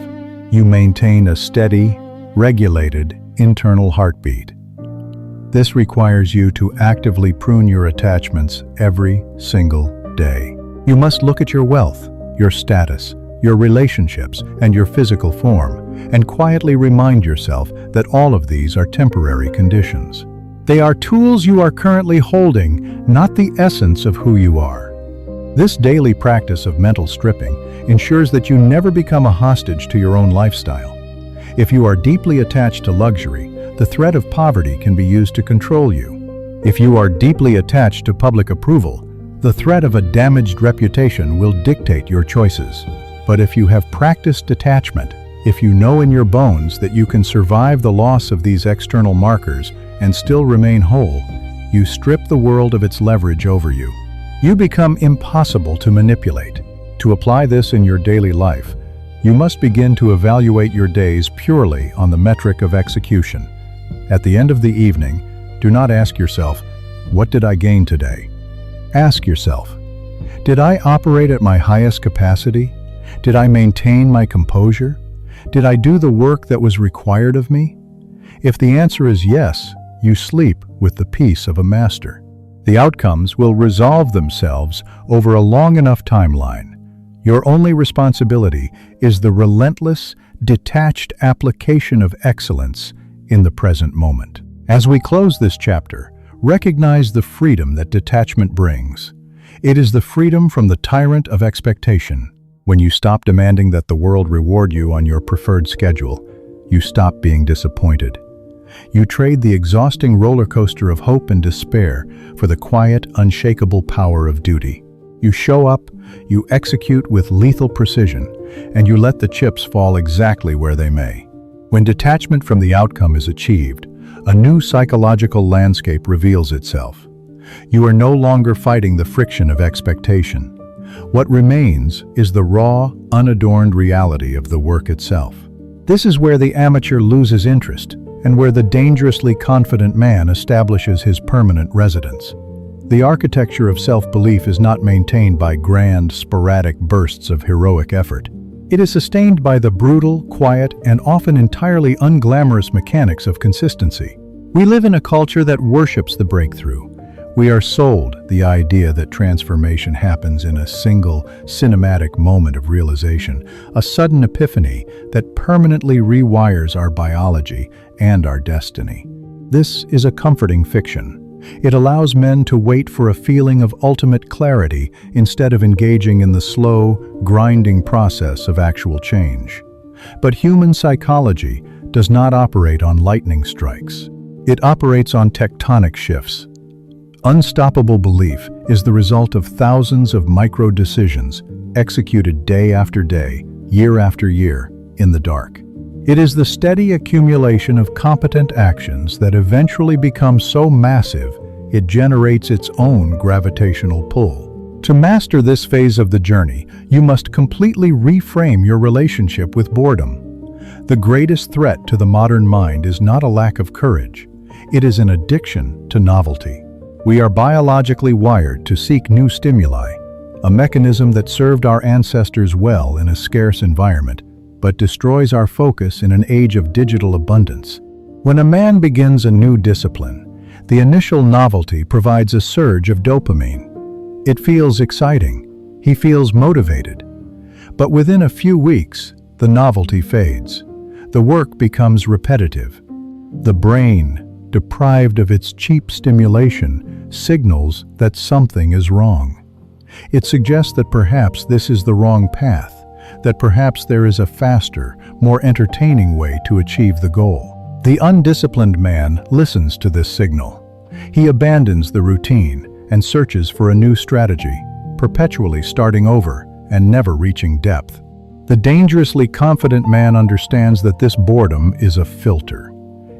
Speaker 1: You maintain a steady, regulated, internal heartbeat. This requires you to actively prune your attachments every single day. You must look at your wealth, your status, your relationships, and your physical form, and quietly remind yourself that all of these are temporary conditions. They are tools you are currently holding, not the essence of who you are. This daily practice of mental stripping ensures that you never become a hostage to your own lifestyle. If you are deeply attached to luxury, the threat of poverty can be used to control you. If you are deeply attached to public approval, the threat of a damaged reputation will dictate your choices. But if you have practiced detachment, if you know in your bones that you can survive the loss of these external markers and still remain whole, you strip the world of its leverage over you. You become impossible to manipulate. To apply this in your daily life, you must begin to evaluate your days purely on the metric of execution. At the end of the evening, do not ask yourself, "What did I gain today?" Ask yourself, "Did I operate at my highest capacity? Did I maintain my composure? Did I do the work that was required of me?" If the answer is yes, you sleep with the peace of a master. The outcomes will resolve themselves over a long enough timeline. Your only responsibility is the relentless, detached application of excellence in the present moment. As we close this chapter, recognize the freedom that detachment brings. It is the freedom from the tyrant of expectation. When you stop demanding that the world reward you on your preferred schedule, you stop being disappointed. You trade the exhausting roller coaster of hope and despair for the quiet, unshakable power of duty. You show up, you execute with lethal precision, and you let the chips fall exactly where they may. When detachment from the outcome is achieved, a new psychological landscape reveals itself. You are no longer fighting the friction of expectation. What remains is the raw, unadorned reality of the work itself. This is where the amateur loses interest, and where the dangerously confident man establishes his permanent residence. The architecture of self-belief is not maintained by grand, sporadic bursts of heroic effort. It is sustained by the brutal, quiet, and often entirely unglamorous mechanics of consistency. We live in a culture that worships the breakthrough. We are sold the idea that transformation happens in a single, cinematic moment of realization, a sudden epiphany that permanently rewires our biology and our destiny. This is a comforting fiction. It allows men to wait for a feeling of ultimate clarity instead of engaging in the slow, grinding process of actual change. But human psychology does not operate on lightning strikes. It operates on tectonic shifts. Unstoppable belief is the result of thousands of micro-decisions executed day after day, year after year, in the dark. It is the steady accumulation of competent actions that eventually become so massive it generates its own gravitational pull. To master this phase of the journey, you must completely reframe your relationship with boredom. The greatest threat to the modern mind is not a lack of courage. It is an addiction to novelty. We are biologically wired to seek new stimuli, a mechanism that served our ancestors well in a scarce environment, but destroys our focus in an age of digital abundance. When a man begins a new discipline, the initial novelty provides a surge of dopamine. It feels exciting. He feels motivated. But within a few weeks, the novelty fades. The work becomes repetitive. The brain, deprived of its cheap stimulation, signals that something is wrong. It suggests that perhaps this is the wrong path, that perhaps there is a faster, more entertaining way to achieve the goal. The undisciplined man listens to this signal. He abandons the routine and searches for a new strategy, perpetually starting over and never reaching depth. The dangerously confident man understands that this boredom is a filter.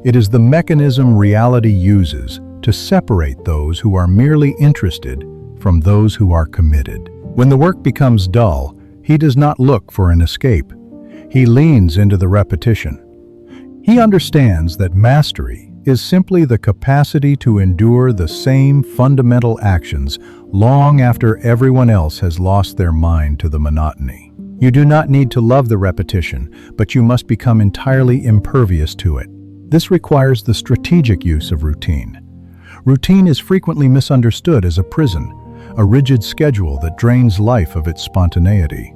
Speaker 1: It is the mechanism reality uses to separate those who are merely interested from those who are committed. When the work becomes dull, he does not look for an escape. He leans into the repetition. He understands that mastery is simply the capacity to endure the same fundamental actions long after everyone else has lost their mind to the monotony. You do not need to love the repetition, but you must become entirely impervious to it. This requires the strategic use of routine. Routine is frequently misunderstood as a prison, a rigid schedule that drains life of its spontaneity.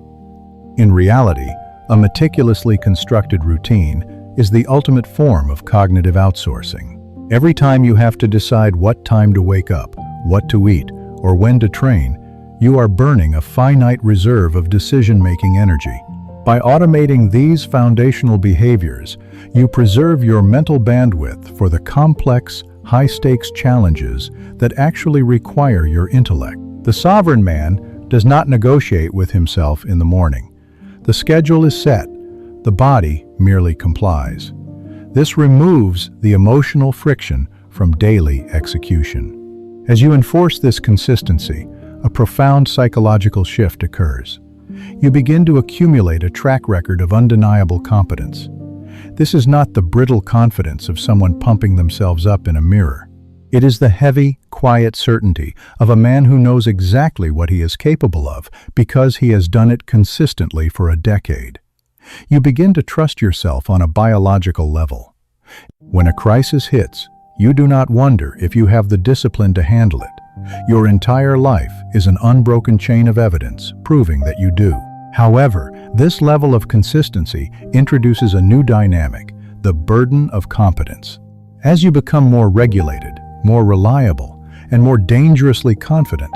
Speaker 1: In reality, a meticulously constructed routine is the ultimate form of cognitive outsourcing. Every time you have to decide what time to wake up, what to eat, or when to train, you are burning a finite reserve of decision-making energy. By automating these foundational behaviors, you preserve your mental bandwidth for the complex, high-stakes challenges that actually require your intellect. The sovereign man does not negotiate with himself in the morning. The schedule is set. The body merely complies. This removes the emotional friction from daily execution. As you enforce this consistency, a profound psychological shift occurs. You begin to accumulate a track record of undeniable competence. This is not the brittle confidence of someone pumping themselves up in a mirror. It is the heavy, quiet certainty of a man who knows exactly what he is capable of because he has done it consistently for a decade. You begin to trust yourself on a biological level. When a crisis hits, you do not wonder if you have the discipline to handle it. Your entire life is an unbroken chain of evidence proving that you do. However, this level of consistency introduces a new dynamic, the burden of competence. As you become more regulated, more reliable, and more dangerously confident,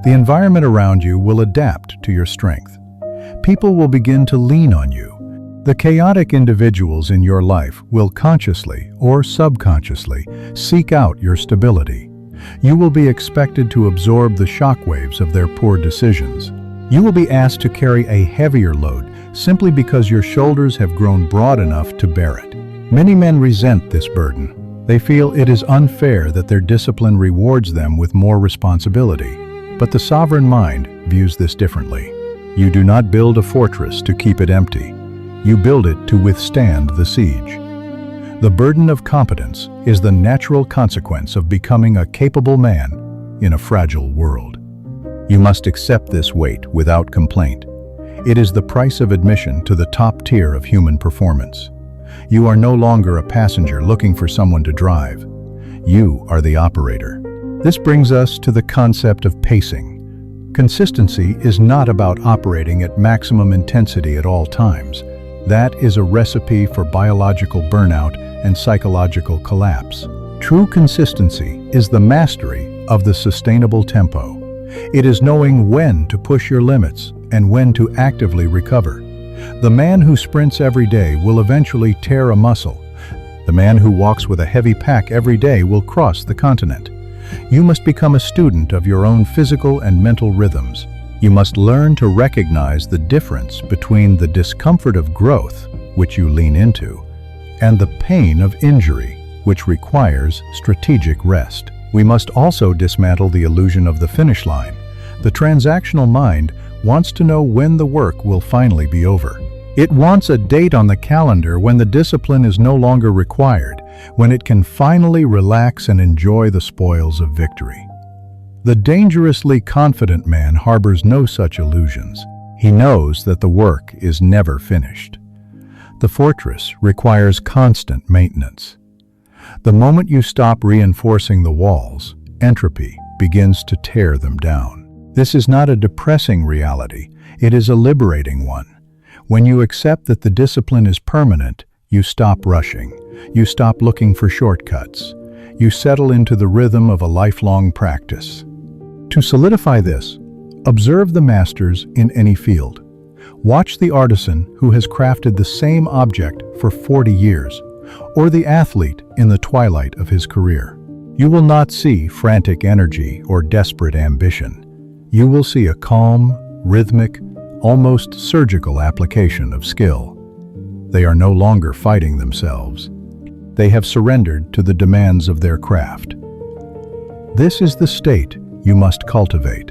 Speaker 1: the environment around you will adapt to your strength. People will begin to lean on you. The chaotic individuals in your life will consciously or subconsciously seek out your stability. You will be expected to absorb the shockwaves of their poor decisions. You will be asked to carry a heavier load simply because your shoulders have grown broad enough to bear it. Many men resent this burden. They feel it is unfair that their discipline rewards them with more responsibility. But the sovereign mind views this differently. You do not build a fortress to keep it empty. You build it to withstand the siege. The burden of competence is the natural consequence of becoming a capable man in a fragile world. You must accept this weight without complaint. It is the price of admission to the top tier of human performance. You are no longer a passenger looking for someone to drive. You are the operator. This brings us to the concept of pacing. Consistency is not about operating at maximum intensity at all times. That is a recipe for biological burnout and psychological collapse. True consistency is the mastery of the sustainable tempo. It is knowing when to push your limits and when to actively recover. The man who sprints every day will eventually tear a muscle. The man who walks with a heavy pack every day will cross the continent. You must become a student of your own physical and mental rhythms. You must learn to recognize the difference between the discomfort of growth which you lean into, and the pain of injury, which requires strategic rest. We must also dismantle the illusion of the finish line. The transactional mind wants to know when the work will finally be over. It wants a date on the calendar when the discipline is no longer required, when it can finally relax and enjoy the spoils of victory. The dangerously confident man harbors no such illusions. He knows that the work is never finished. The fortress requires constant maintenance. The moment you stop reinforcing the walls, entropy begins to tear them down. This is not a depressing reality, it is a liberating one. When you accept that the discipline is permanent, you stop rushing. You stop looking for shortcuts. You settle into the rhythm of a lifelong practice. To solidify this, observe the masters in any field. Watch the artisan who has crafted the same object for 40 years, or the athlete in the twilight of his career. You will not see frantic energy or desperate ambition. You will see a calm, rhythmic, almost surgical application of skill. They are no longer fighting themselves. They have surrendered to the demands of their craft. This is the state you must cultivate.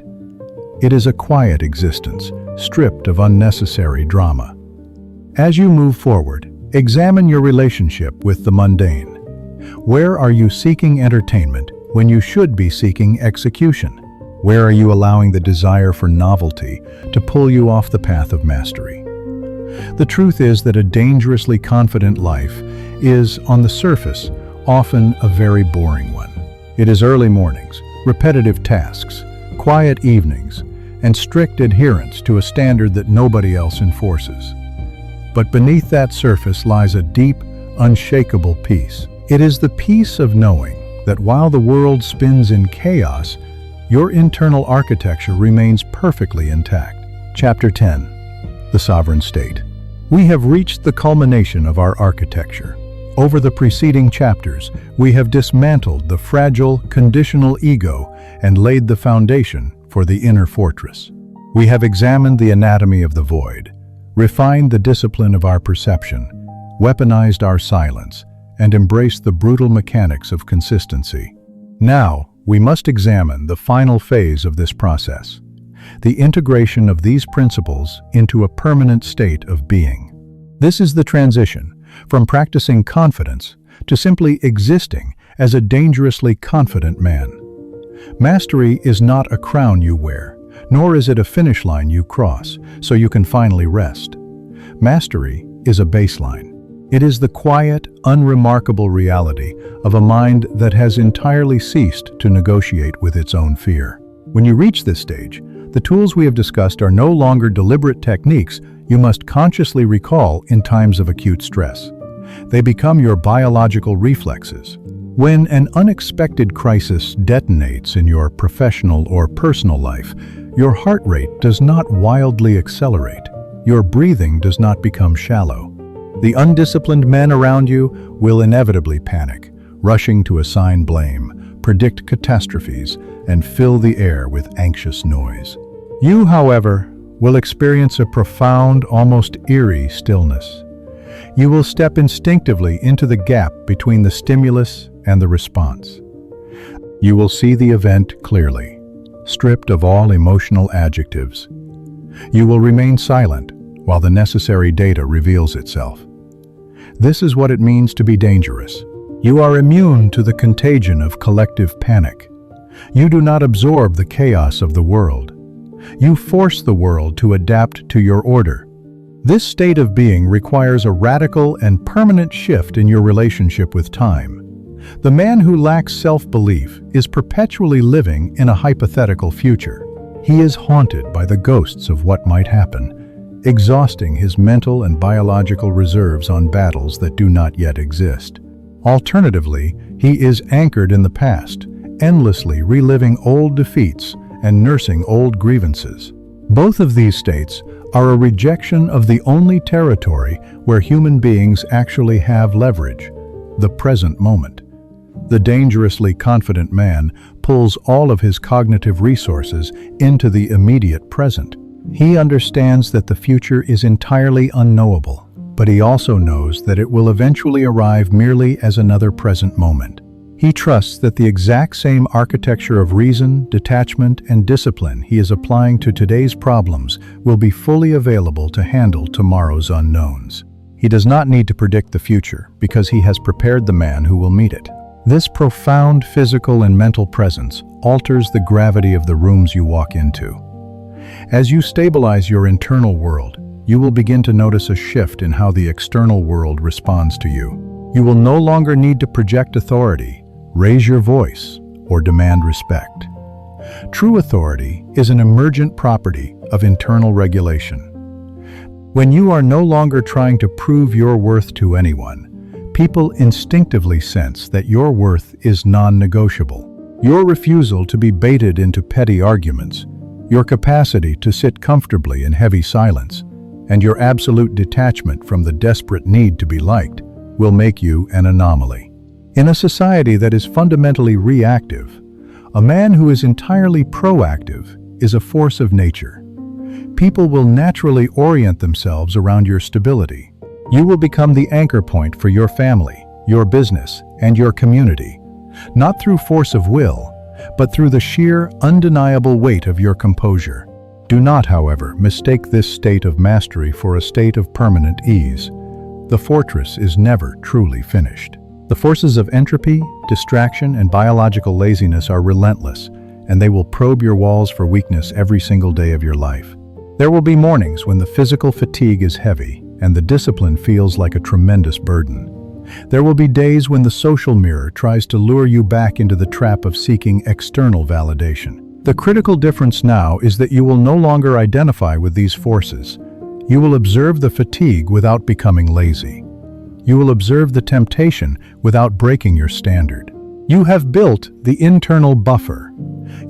Speaker 1: It is a quiet existence, stripped of unnecessary drama. As you move forward, examine your relationship with the mundane. Where are you seeking entertainment when you should be seeking execution? Where are you allowing the desire for novelty to pull you off the path of mastery? The truth is that a dangerously confident life is, on the surface, often a very boring one. It is early mornings, repetitive tasks, quiet evenings, and strict adherence to a standard that nobody else enforces. But beneath that surface lies a deep, unshakable peace. It is the peace of knowing that while the world spins in chaos, your internal architecture remains perfectly intact. Chapter 10. The Sovereign State. We have reached the culmination of our architecture. Over the preceding chapters, we have dismantled the fragile, conditional ego and laid the foundation for the inner fortress. We have examined the anatomy of the void, refined the discipline of our perception, weaponized our silence, and embraced the brutal mechanics of consistency. Now, we must examine the final phase of this process, the integration of these principles into a permanent state of being. This is the transition from practicing confidence to simply existing as a dangerously confident man. Mastery is not a crown you wear, nor is it a finish line you cross so you can finally rest. Mastery is a baseline. It is the quiet, unremarkable reality of a mind that has entirely ceased to negotiate with its own fear. When you reach this stage, the tools we have discussed are no longer deliberate techniques you must consciously recall in times of acute stress. They become your biological reflexes. When an unexpected crisis detonates in your professional or personal life, your heart rate does not wildly accelerate. Your breathing does not become shallow. The undisciplined men around you will inevitably panic, rushing to assign blame, predict catastrophes, and fill the air with anxious noise. You, however, will experience a profound, almost eerie stillness. You will step instinctively into the gap between the stimulus and the response. You will see the event clearly, stripped of all emotional adjectives. You will remain silent while the necessary data reveals itself. This is what it means to be dangerous. You are immune to the contagion of collective panic. You do not absorb the chaos of the world. You force the world to adapt to your order. This state of being requires a radical and permanent shift in your relationship with time. The man who lacks self-belief is perpetually living in a hypothetical future. He is haunted by the ghosts of what might happen, exhausting his mental and biological reserves on battles that do not yet exist. Alternatively, he is anchored in the past, endlessly reliving old defeats and nursing old grievances. Both of these states are a rejection of the only territory where human beings actually have leverage, the present moment. The dangerously confident man pulls all of his cognitive resources into the immediate present. He understands that the future is entirely unknowable. but he also knows that it will eventually arrive merely as another present moment. He trusts that the exact same architecture of reason, detachment, and discipline he is applying to today's problems will be fully available to handle tomorrow's unknowns. He does not need to predict the future because he has prepared the man who will meet it. This profound physical and mental presence alters the gravity of the rooms you walk into. As you stabilize your internal world, you will begin to notice a shift in how the external world responds to you. You will no longer need to project authority, raise your voice, or demand respect. True authority is an emergent property of internal regulation. When you are no longer trying to prove your worth to anyone, people instinctively sense that your worth is non-negotiable. Your refusal to be baited into petty arguments, your capacity to sit comfortably in heavy silence, and your absolute detachment from the desperate need to be liked will make you an anomaly. In a society that is fundamentally reactive, a man who is entirely proactive is a force of nature. People will naturally orient themselves around your stability. You will become the anchor point for your family, your business, and your community, not through force of will, but through the sheer, undeniable weight of your composure. Do not, however, mistake this state of mastery for a state of permanent ease. The fortress is never truly finished. The forces of entropy, distraction, and biological laziness are relentless, and they will probe your walls for weakness every single day of your life. There will be mornings when the physical fatigue is heavy and the discipline feels like a tremendous burden. There will be days when the social mirror tries to lure you back into the trap of seeking external validation. The critical difference now is that you will no longer identify with these forces. You will observe the fatigue without becoming lazy. You will observe the temptation without breaking your standard. You have built the internal buffer.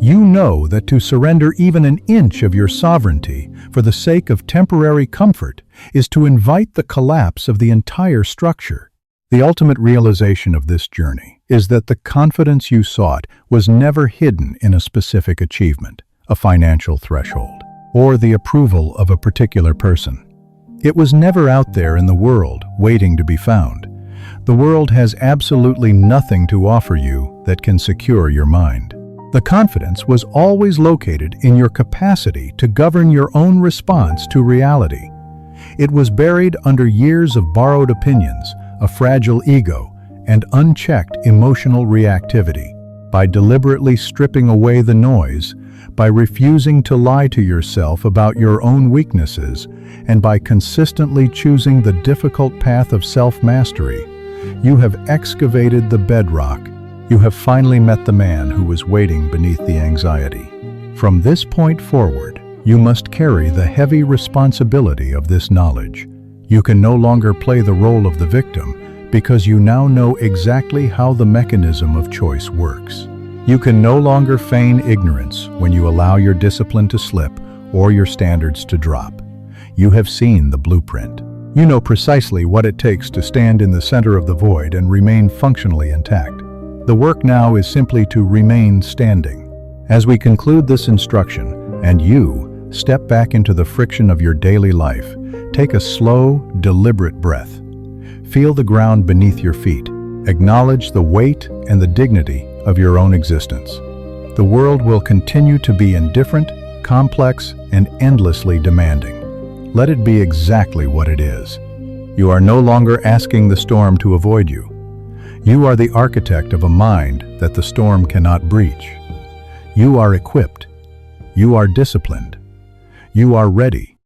Speaker 1: You know that to surrender even an inch of your sovereignty for the sake of temporary comfort is to invite the collapse of the entire structure. The ultimate realization of this journey is that the confidence you sought was never hidden in a specific achievement, a financial threshold, or the approval of a particular person. It was never out there in the world, waiting to be found. The world has absolutely nothing to offer you that can secure your mind. The confidence was always located in your capacity to govern your own response to reality. It was buried under years of borrowed opinions, a fragile ego, and unchecked emotional reactivity. By deliberately stripping away the noise, by refusing to lie to yourself about your own weaknesses, and by consistently choosing the difficult path of self-mastery, you have excavated the bedrock. You have finally met the man who was waiting beneath the anxiety. From this point forward, you must carry the heavy responsibility of this knowledge. You can no longer play the role of the victim because you now know exactly how the mechanism of choice works. You can no longer feign ignorance when you allow your discipline to slip or your standards to drop. You have seen the blueprint. You know precisely what it takes to stand in the center of the void and remain functionally intact. The work now is simply to remain standing. As we conclude this instruction, and you step back into the friction of your daily life, take a slow, deliberate breath. Feel the ground beneath your feet. Acknowledge the weight and the dignity of your own existence. The world will continue to be indifferent, complex, and endlessly demanding. Let it be exactly what it is. You are no longer asking the storm to avoid you. You are the architect of a mind that the storm cannot breach. You are equipped. You are disciplined. You are ready.